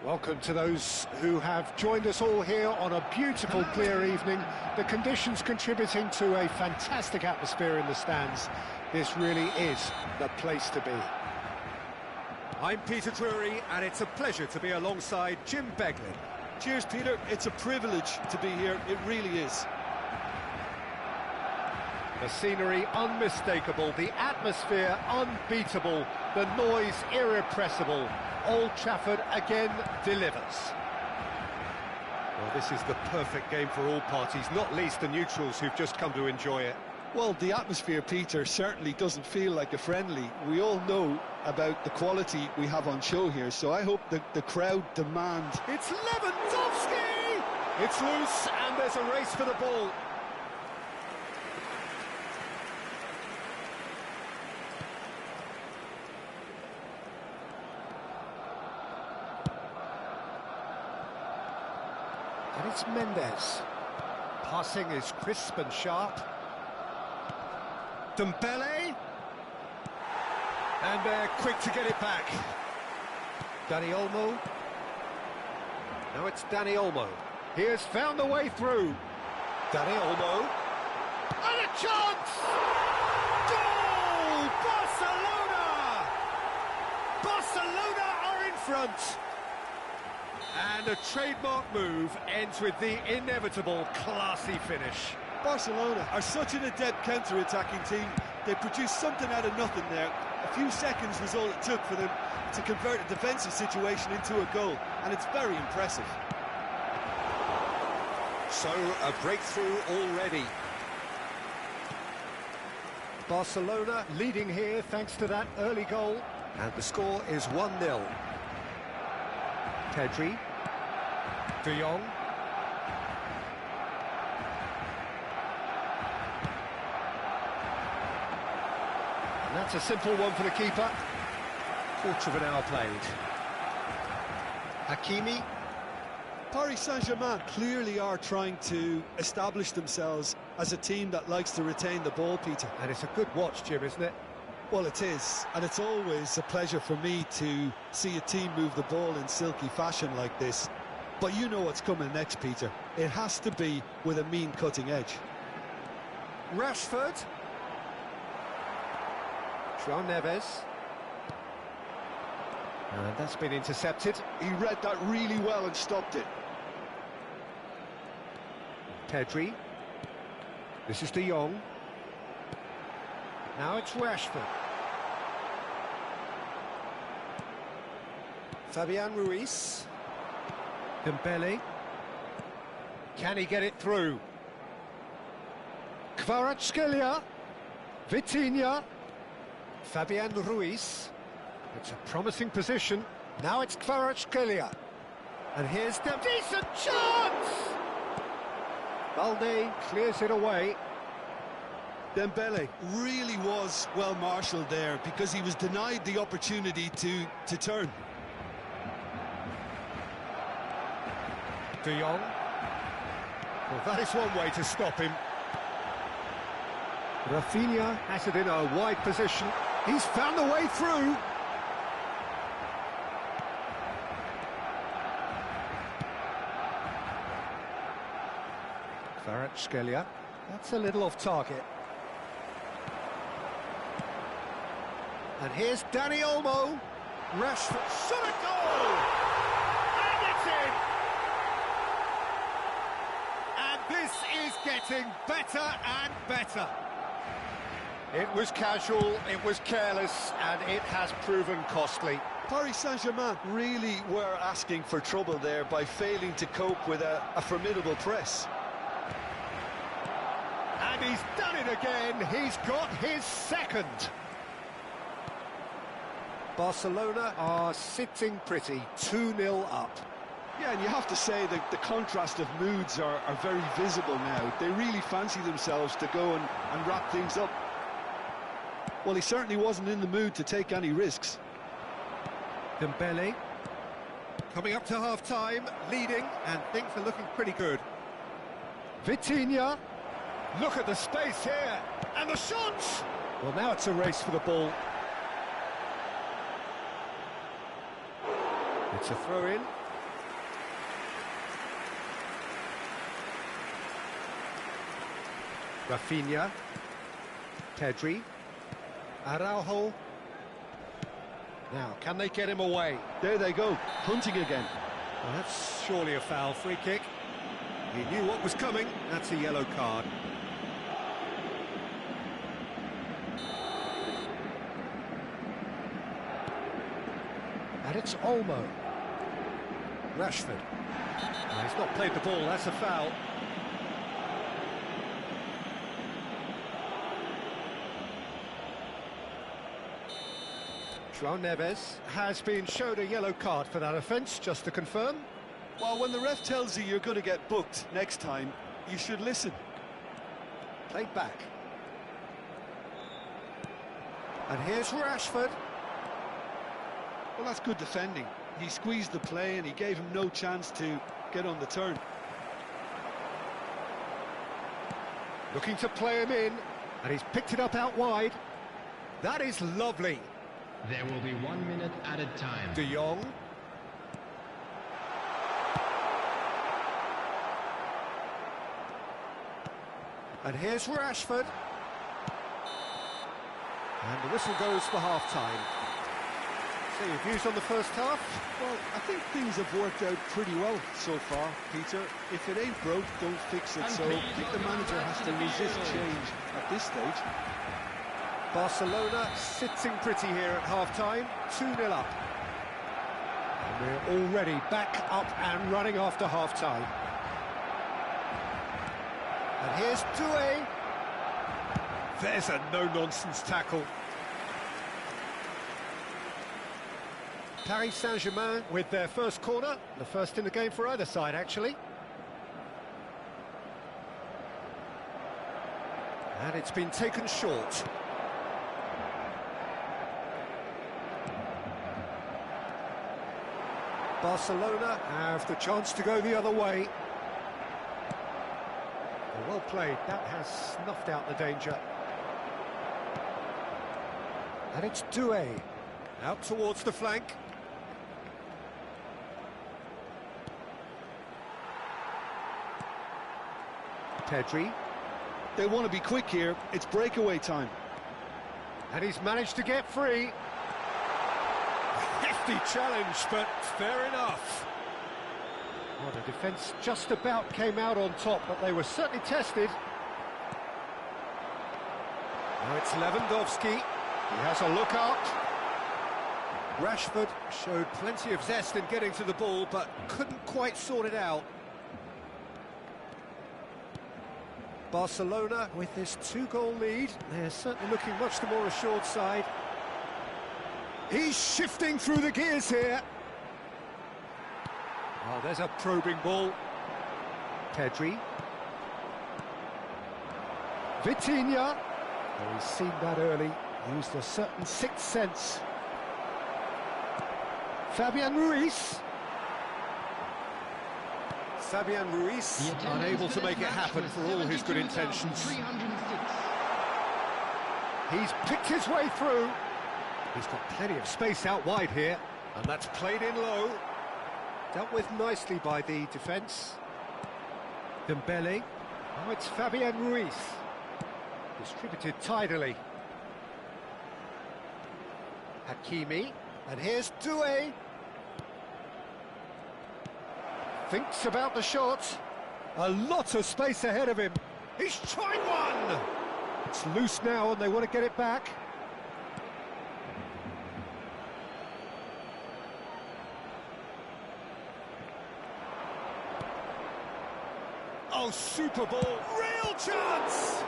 A: Welcome to those who have joined us all here on a beautiful, clear evening. The conditions contributing to a fantastic atmosphere in the stands. This really is the place to be. I'm Peter Drury, and it's a pleasure to be alongside Jim Beglin.
B: Cheers, Peter. It's a privilege to be here. It really is.
A: The scenery unmistakable, the atmosphere unbeatable, the noise irrepressible. Old Trafford again delivers. Well, this is the perfect game for all parties, not least the neutrals who've just come to enjoy it.
B: Well, the atmosphere, Peter, certainly doesn't feel like a friendly. We all know about the quality we have on show here, so I hope that the crowd demand.
A: It's Lewandowski! It's loose, and there's a race for the ball. And it's Mendes. Passing is crisp and sharp. Dembele. And they're quick to get it back. Dani Olmo. Now it's Dani Olmo. He has found the way through. Dani Olmo. And a chance! Goal! Barcelona! Barcelona are in front. And a trademark move ends with the inevitable classy finish.
B: Barcelona are such an adept counter-attacking team. They produced something out of nothing there. A few seconds was all it took for them to convert a defensive situation into a goal, and it's very impressive.
A: So, a breakthrough already. Barcelona leading here thanks to that early goal. And the score is 1-0. Pedri. De Jong. And that's a simple one for the keeper. Quarter of an hour played. Hakimi.
B: Paris Saint-Germain clearly are trying to establish themselves as a team that likes to retain the ball, Peter.
A: And it's a good watch, Jim, isn't it?
B: Well, it is, and it's always a pleasure for me to see a team move the ball in silky fashion like this. But you know what's coming next, Peter. It has to be with a mean cutting edge.
A: Rashford. João Neves. And that's been intercepted.
B: He read that really well and stopped it.
A: Pedri. This is De Jong. Now it's Rashford. Fabian Ruiz. Dembele. Can he get it through? Kvaratskhelia. Vitinha. Fabian Ruiz. It's a promising position. Now it's Kvaratskhelia. And here's the decent chance! Balde clears it away.
B: Dembele really was well marshalled there because he was denied the opportunity to turn.
A: De Jong. Well, that is one way to stop him. Rafinha has it in a wide position. He's found a way through. Kvaratskhelia. That's a little off target. And here's Dani Olmo. Rashford shot a goal! And it's in! And this is getting better and better. It was casual, it was careless, and it has proven costly.
B: Paris Saint-Germain really were asking for trouble there by failing to cope with a formidable press.
A: And he's done it again, he's got his second. Barcelona are sitting pretty, 2-0 up.
B: Yeah, and you have to say that the contrast of moods are very visible now. They really fancy themselves to go and wrap things up. Well, he certainly wasn't in the mood to take any risks.
A: Dembele coming up to half-time, leading, and things are looking pretty good. Vitinha, look at the space here, and the shots! Well, now it's a race for the ball. It's a throw-in. Rafinha, Pedri, Araujo. Now, can they get him away?
B: There they go, hunting again.
A: Well, that's surely a foul. Free kick. He knew what was coming. That's a yellow card. And it's Olmo. Rashford. No, he's not played the ball, that's a foul. João Neves has been showed a yellow card for that offence, just to confirm.
B: Well, when the ref tells you you're going to get booked next time, you should listen.
A: Played back. And here's Rashford.
B: Well, that's good defending. He squeezed the play and he gave him no chance to get on the turn.
A: Looking to play him in, and he's picked it up out wide. That is lovely.
C: There will be 1 minute added time.
A: De Jong. And here's Rashford. And the whistle goes for half-time. So your views on the first half?
B: Well, I think things have worked out pretty well so far, Peter. If it ain't broke, don't fix it. So I think the manager has to resist change at this stage.
A: Barcelona sitting pretty here at half-time, 2-0 up. And we're already back up and running after half-time. And here's Doué. There's a no-nonsense tackle. Paris Saint-Germain with their first corner, the first in the game for either side, actually. And it's been taken short. Barcelona have the chance to go the other way. Well played, that has snuffed out the danger. And it's Doué, out towards the flank. Pedri.
B: They want to be quick here, it's breakaway time.
A: And he's managed to get free. Hefty challenge, but fair enough. Well, the defence just about came out on top, but they were certainly tested. Now it's Lewandowski. He has a look out. Rashford showed plenty of zest in getting to the ball, but couldn't quite sort it out. Barcelona, with this 2-goal lead, they're certainly looking much the more assured side. He's shifting through the gears here. Oh, there's a probing ball. Pedri. Vitinha. Oh, he's seen that early. Used a certain sixth sense. Fabian Ruiz. Fabian Ruiz unable to make it happen for all his good intentions. He's picked his way through. He's got plenty of space out wide here, and that's played in low. Dealt with nicely by the defence. Dembele. Now it's Fabian Ruiz. Distributed tidily. Hakimi. And here's Doué. Thinks about the shot. A lot of space ahead of him. He's tried one! It's loose now and they want to get it back. Oh, super ball. Real chance!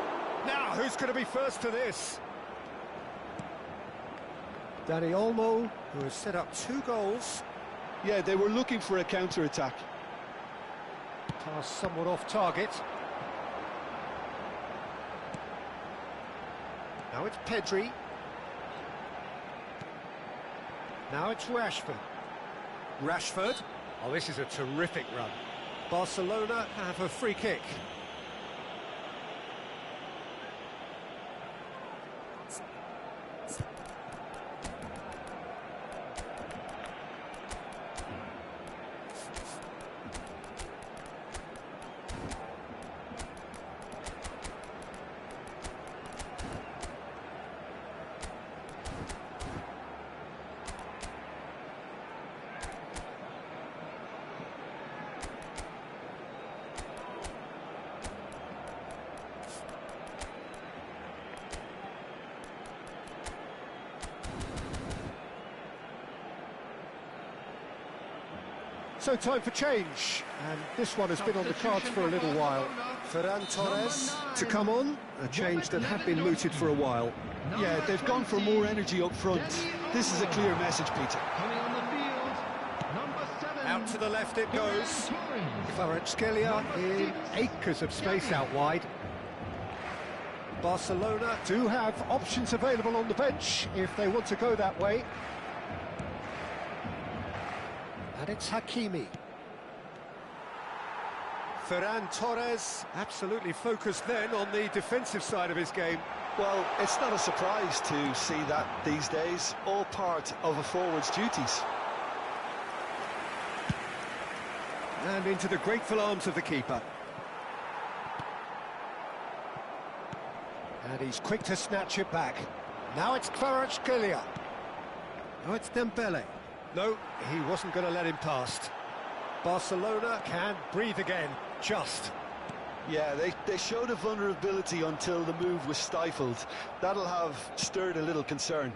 A: Now, who's going to be first to this? Dani Olmo, who has set up 2 goals.
B: Yeah, they were looking for a counter-attack.
A: Pass somewhat off target. Now it's Pedri. Now it's Rashford. Rashford. Oh, this is a terrific run. Barcelona have a free kick. So time for change, and this one has been on the cards for a little while. Ferran Torres to come on, a change that had been mooted for a while.
B: Yeah, they've gone for more energy up front. This is a clear message, Peter.
C: Coming on the field, number 7.
A: Out to the left it goes. Kvaratskhelia in acres of space out wide. Barcelona do have options available on the bench if they want to go that way. And it's Hakimi. Ferran Torres absolutely focused then on the defensive side of his game.
B: Well, it's not a surprise to see that these days, all part of a forward's duties.
A: And into the grateful arms of the keeper. And he's quick to snatch it back. Now it's Kvaratskhelia. Now it's Dembele. No, he wasn't going to let him past. Barcelona can breathe again, just.
B: Yeah, they showed a vulnerability until the move was stifled. That'll have stirred a little concern.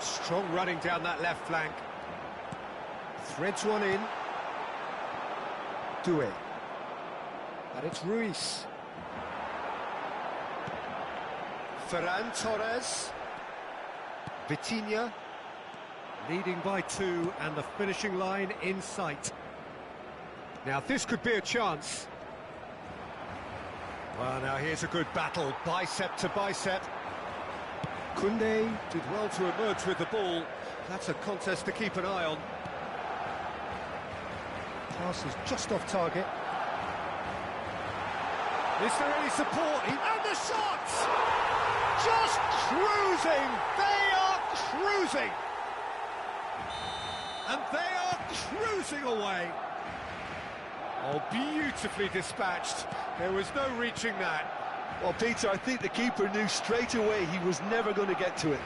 A: Strong running down that left flank. Threads one in. Doué. And it's Ruiz. Ferran Torres. Vitinha. Leading by 2 and the finishing line in sight. Now this could be a chance. Well, now here's a good battle, bicep to bicep. Koundé did well to emerge with the ball. That's a contest to keep an eye on. Pass is just off target. Is there any support? And the shots! Just cruising! They are cruising! And they are cruising away! Oh, beautifully dispatched. There was no reaching that.
B: Well, Peter, I think the keeper knew straight away he was never going to get to it.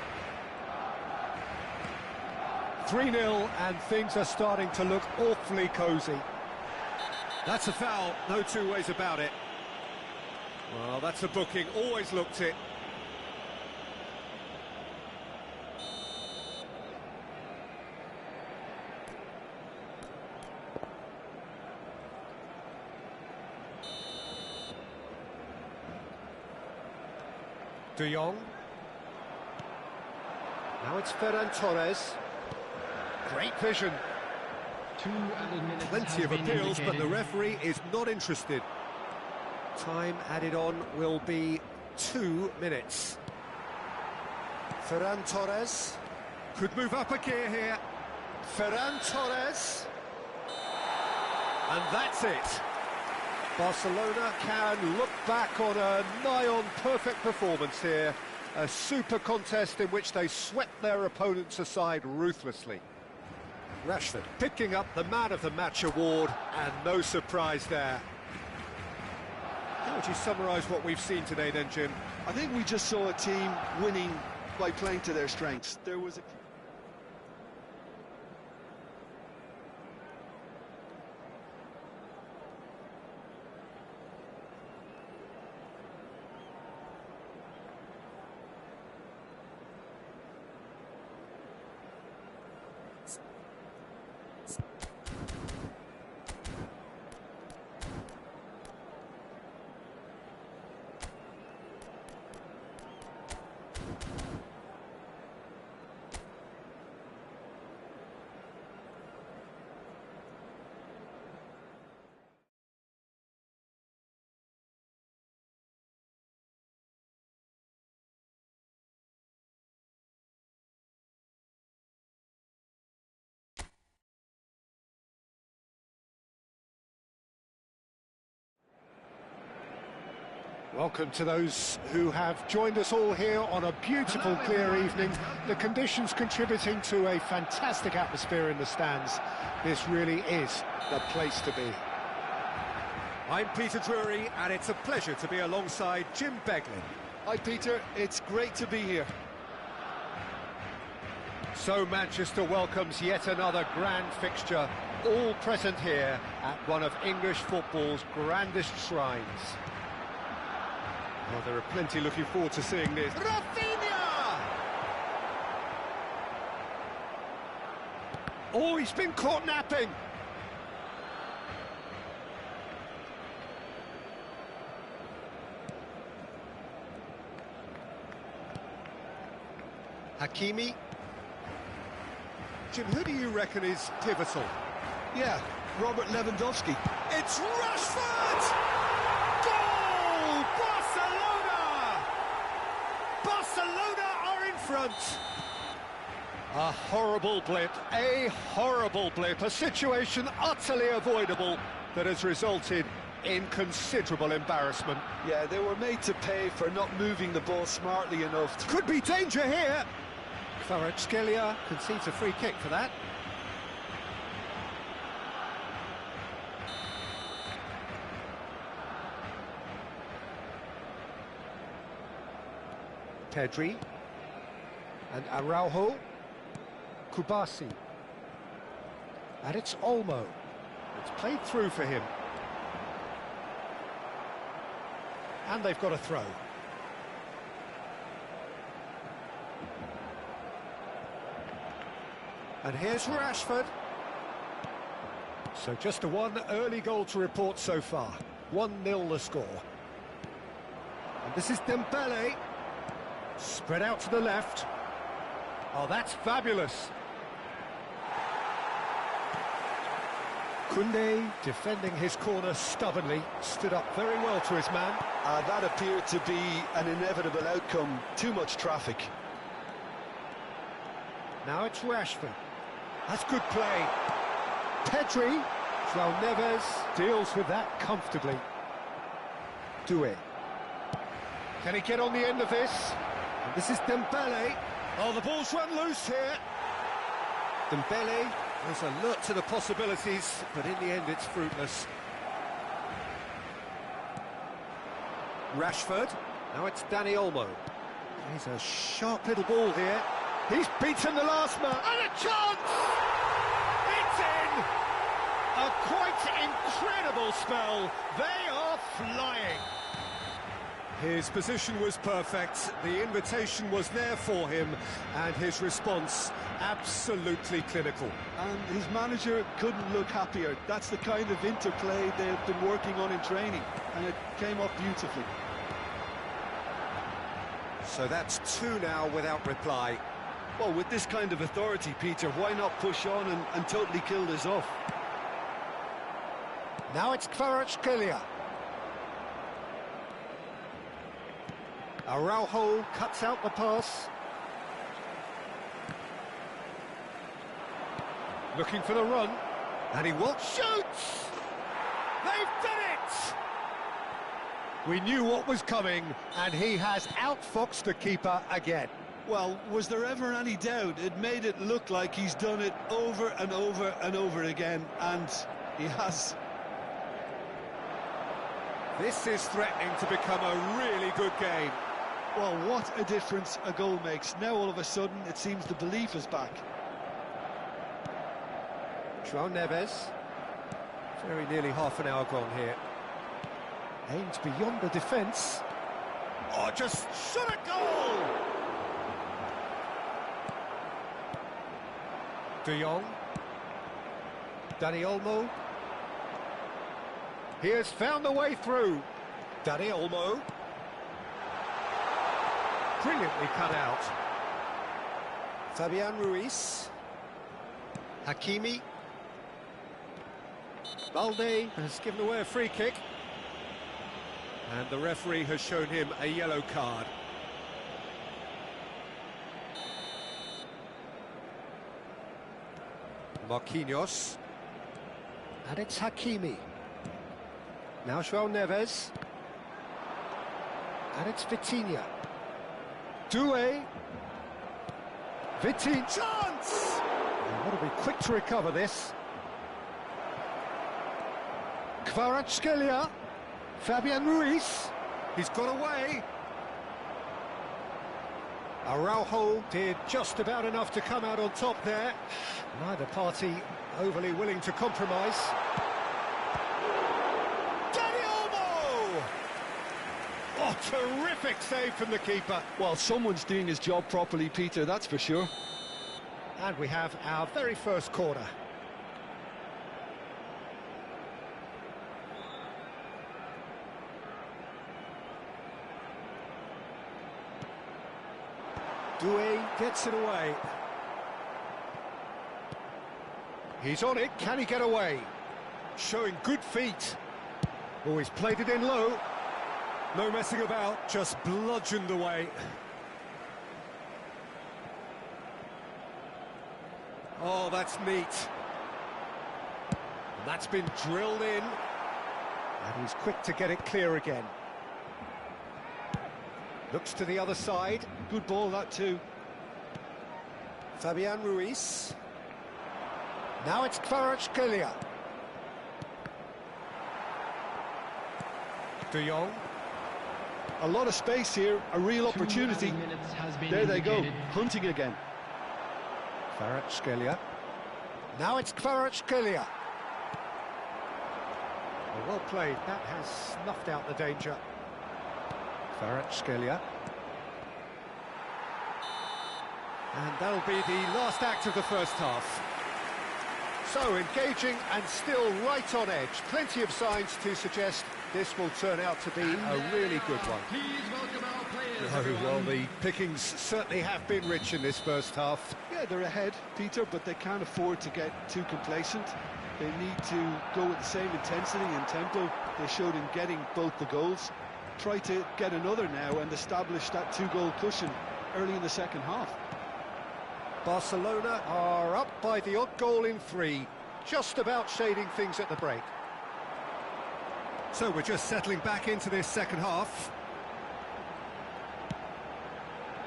A: 3-0, and things are starting to look awfully cosy. That's a foul, no two ways about it. Well, that's a booking, always looked it. De Jong. Now it's Ferran Torres. Great vision.
C: 2 added minutes.
A: Plenty of appeals, but the referee is not interested. Time added on will be 2 minutes. Ferran Torres could move up a gear here. Ferran Torres. And that's it. Barcelona can look back on a nigh-on perfect performance here. A super contest in which they swept their opponents aside ruthlessly. Rashford picking up the Man of the Match award, and no surprise there. How would you summarise what we've seen today then, Jim?
B: I think we just saw a team winning by playing to their strengths. There was a...
A: Welcome to those who have joined us all here on a beautiful, clear evening. The conditions contributing to a fantastic atmosphere in the stands. This really is the place to be. I'm Peter Drury, and it's a pleasure to be alongside Jim Beglin.
B: Hi, Peter. It's great to be here.
A: So Manchester welcomes yet another grand fixture, all present here at one of English football's grandest shrines. Well, there are plenty looking forward to seeing this. Rafinha! Oh, he's been caught napping. Hakimi. Jim, who do you reckon is pivotal?
B: Yeah, Robert Lewandowski.
A: It's Rashford! Goal! Barcelona! Barcelona are in front. A horrible blip, a situation utterly avoidable that has resulted in considerable embarrassment.
B: Yeah, they were made to pay for not moving the ball smartly enough.
A: Could be danger here. Kvaratskhelia concedes a free kick for that. Pedri and Araujo. Kubasi. And it's Olmo. It's played through for him. And they've got a throw. And here's Rashford. So just a one early goal to report so far. 1-0 the score. And this is Dembele. Spread out to the left. Oh, that's fabulous. Koundé defending his corner stubbornly. Stood up very well to his man.
B: That appeared to be an inevitable outcome. Too much traffic.
A: Now it's Rashford. That's good play. Pedri. João Neves deals with that comfortably. Doué. Can he get on the end of this? And this is Dembele. Oh, the ball's run loose here. Dembele was alert to the possibilities, but in the end it's fruitless. Rashford. Now it's Dani Olmo. He's a sharp little ball here. He's beaten the last man. And a chance! It's in! A quite incredible spell. They are flying. His position was perfect, the invitation was there for him, and his response absolutely clinical.
B: And his manager couldn't look happier. That's the kind of interplay they've been working on in training, and it came off beautifully.
A: So that's two now without reply.
B: Well, with this kind of authority, Peter, why not push on and totally kill this off?
A: Now it's Kvaratskhelia. Araujo cuts out the pass. Looking for the run. And he will shoots! They've done it! We knew what was coming, and he has outfoxed the keeper again.
B: Well, was there ever any doubt? It made it look like he's done it over and over and over again, and he has.
A: This is threatening to become a really good game.
B: Well, what a difference a goal makes. Now all of a sudden it seems the belief is back.
A: João Neves. Very nearly half an hour gone here. Aims beyond the defence. Oh, just shot a goal! De Jong. Dani Olmo. He has found the way through. Dani Olmo. Brilliantly cut out. Fabian Ruiz. Hakimi. Balde has given away a free kick. And the referee has shown him a yellow card. Marquinhos. And it's Hakimi. Now João Neves. And it's Vitinha. Doué. Vitinha. Chance! And what to be quick to recover this. Kvaratskhelia. Fabian Ruiz. He's got away. Araujo did just about enough to come out on top there. Neither party overly willing to compromise. Dani Olmo! Oh, terrific save from the keeper.
B: Well, someone's doing his job properly, Peter, that's for sure.
A: And we have our very first corner. Doué gets it away. He's on it, can he get away? Showing good feet. Oh, he's played it in low. No messing about, just bludgeoned away. Oh, that's neat. And that's been drilled in. And he's quick to get it clear again. Looks to the other side.
B: Good ball, that too.
A: Fabian Ruiz. Now it's Kvaratskhelia. De Jong.
B: A lot of space here, a real opportunity. There they go, hunting again.
A: Kvaratskhelia. Now it's Kvaratskhelia. Well played, that has snuffed out the danger. Kvaratskhelia. And that'll be the last act of the first half. So engaging and still right on edge. Plenty of signs to suggest this will turn out to be a really good one.
C: Please welcome our players,
A: Oh,
C: everyone.
A: well, the pickings certainly have been rich in this first half.
B: Yeah, they're ahead, Peter, but they can't afford to get too complacent. They need to go with the same intensity and tempo they showed in getting both the goals. Try to get another now and establish that two-goal cushion early in the second half.
A: Barcelona are up by the odd goal in 3, just about shading things at the break. So we're just settling back into this second half.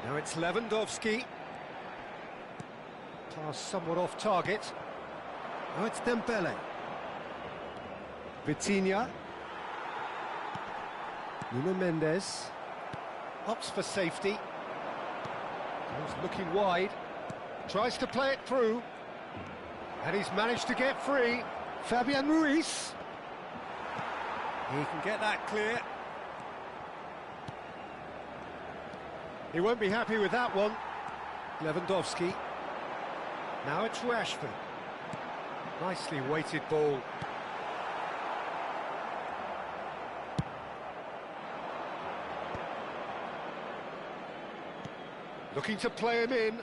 A: Now it's Lewandowski. Pass somewhat off target. Now it's Dembele. Vitinha. Nuno Mendes. Opts for safety. Goes looking wide. Tries to play it through. And he's managed to get free. Fabian Ruiz. He can get that clear. He won't be happy with that one. Lewandowski. Now it's Rashford. Nicely weighted ball. Looking to play him in.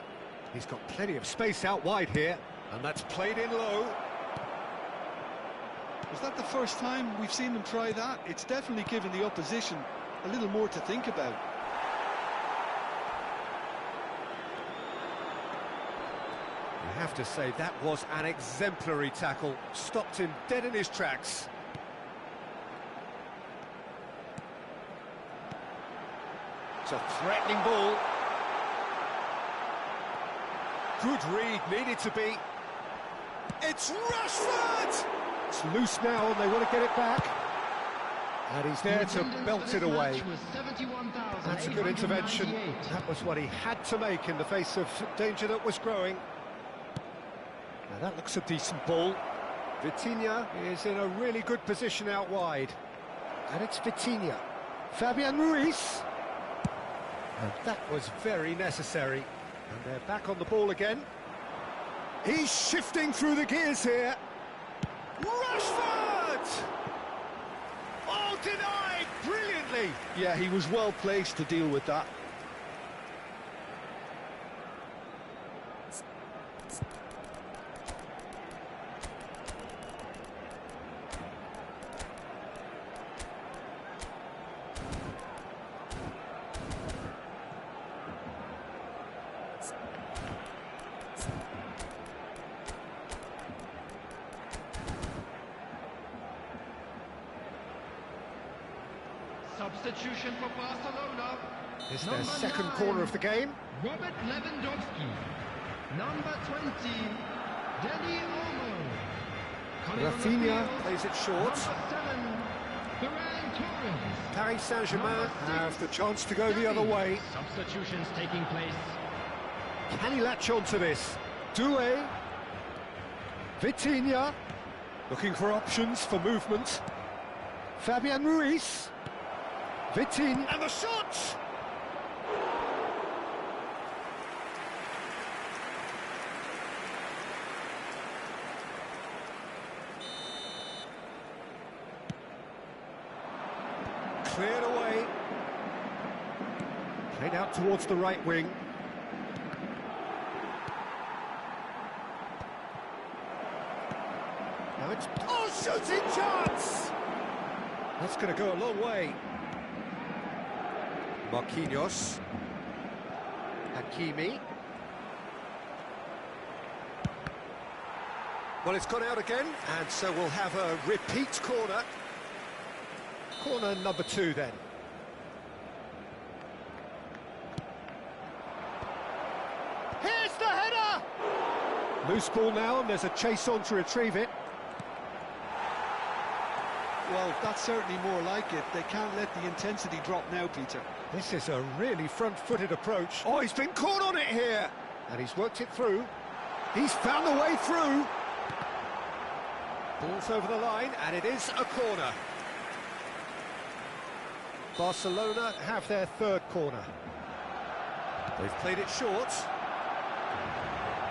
A: He's got plenty of space out wide here, and that's played in low.
B: Is that the first time we've seen them try that? It's definitely given the opposition a little more to think about.
A: You have to say that was an exemplary tackle. Stopped him dead in his tracks. It's a threatening ball. Good read, needed to be. It's Rashford! It's loose now and they want to get it back. And he's there to belt it away. That's a good intervention. That was what he had to make in the face of danger that was growing. Now that looks a decent ball. Vitinha is in a really good position out wide. And it's Vitinha. Fabian Ruiz. And that was very necessary. And they're back on the ball again. He's shifting through the gears here. Rashford! Oh, denied brilliantly.
B: Yeah, he was well placed to deal with that.
C: Substitution for Barcelona.
A: It's their second corner of the game.
C: Robert Lewandowski. Number 20, Dani Olmo.
A: Rafinha plays it short.
C: Number 7, Ferran Torres.
A: Paris Saint-Germain have the chance to go the other way.
C: Substitutions taking place.
A: Can he latch on to this? Doué. Vitinha. Looking for options for movement. Fabian Ruiz. Vitinha. And the shot! Cleared away. Played out towards the right wing. Now it's... Oh, shooting chance! That's going to go a long way. Marquinhos. Hakimi. Well, it's gone out again, and so we'll have a repeat corner. Corner number 2 then. Here's the header! Loose ball now, and there's a chase on to retrieve it.
B: Well, that's certainly more like it. They can't let the intensity drop now, Peter.
A: This is a really front-footed approach. Oh, he's been caught on it here! And he's worked it through. He's found the way through. Ball's over the line, and it is a corner. Barcelona have their third corner. They've played it short.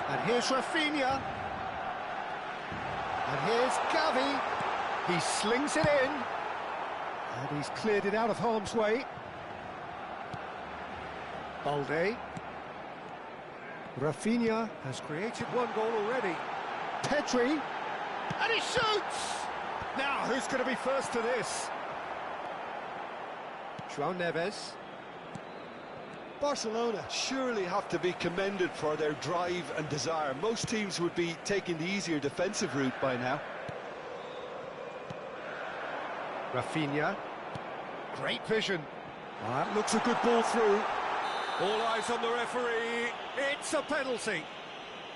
A: And here's Rafinha. And here's Gavi. He slings it in. And he's cleared it out of harm's way. Balde. Rafinha has created one goal already. Pedri. And he shoots! Now, who's going to be first to this? João Neves.
B: Barcelona surely have to be commended for their drive and desire. Most teams would be taking the easier defensive route by now.
A: Rafinha. Great vision. Well, that looks a good ball through. All eyes on the referee. It's a penalty.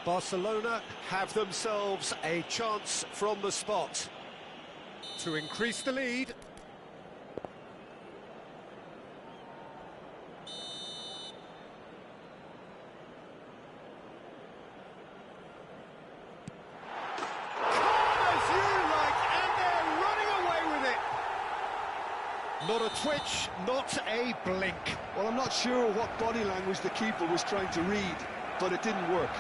A: Barcelona have themselves a chance from the spot to increase the lead. Not a twitch, not a blink.
B: Well, I'm not sure what body language the keeper was trying to read, but it didn't work.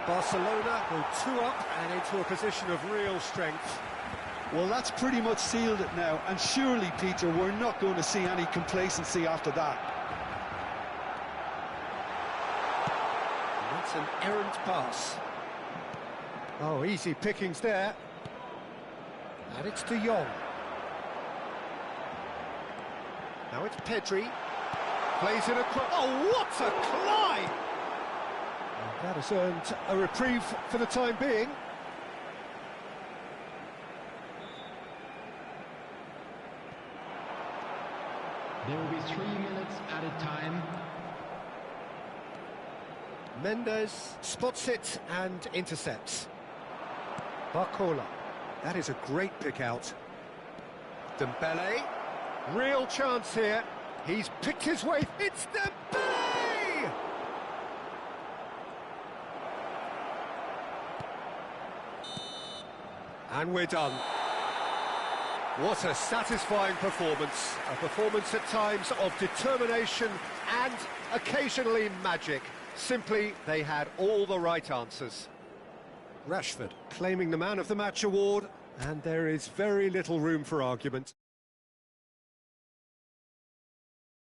A: Barcelona go 2 up and into a position of real strength.
B: Well, that's pretty much sealed it now, and surely, Peter, we're not going to see any complacency after that.
A: And that's an errant pass. Oh, easy pickings there. And it's De Jong. Now it's Pedri, plays it across. Oh, what a climb! And that has earned a reprieve for the time being.
C: There will be 3 minutes added time.
A: Mendes spots it and intercepts. Barcola, that is a great pick out. Dembele. Real chance here. He's picked his way. It's Dembele! And we're done. What a satisfying performance. A performance at times of determination and occasionally magic. Simply, they had all the right answers. Rashford claiming the Man of the Match award, and there is very little room for argument.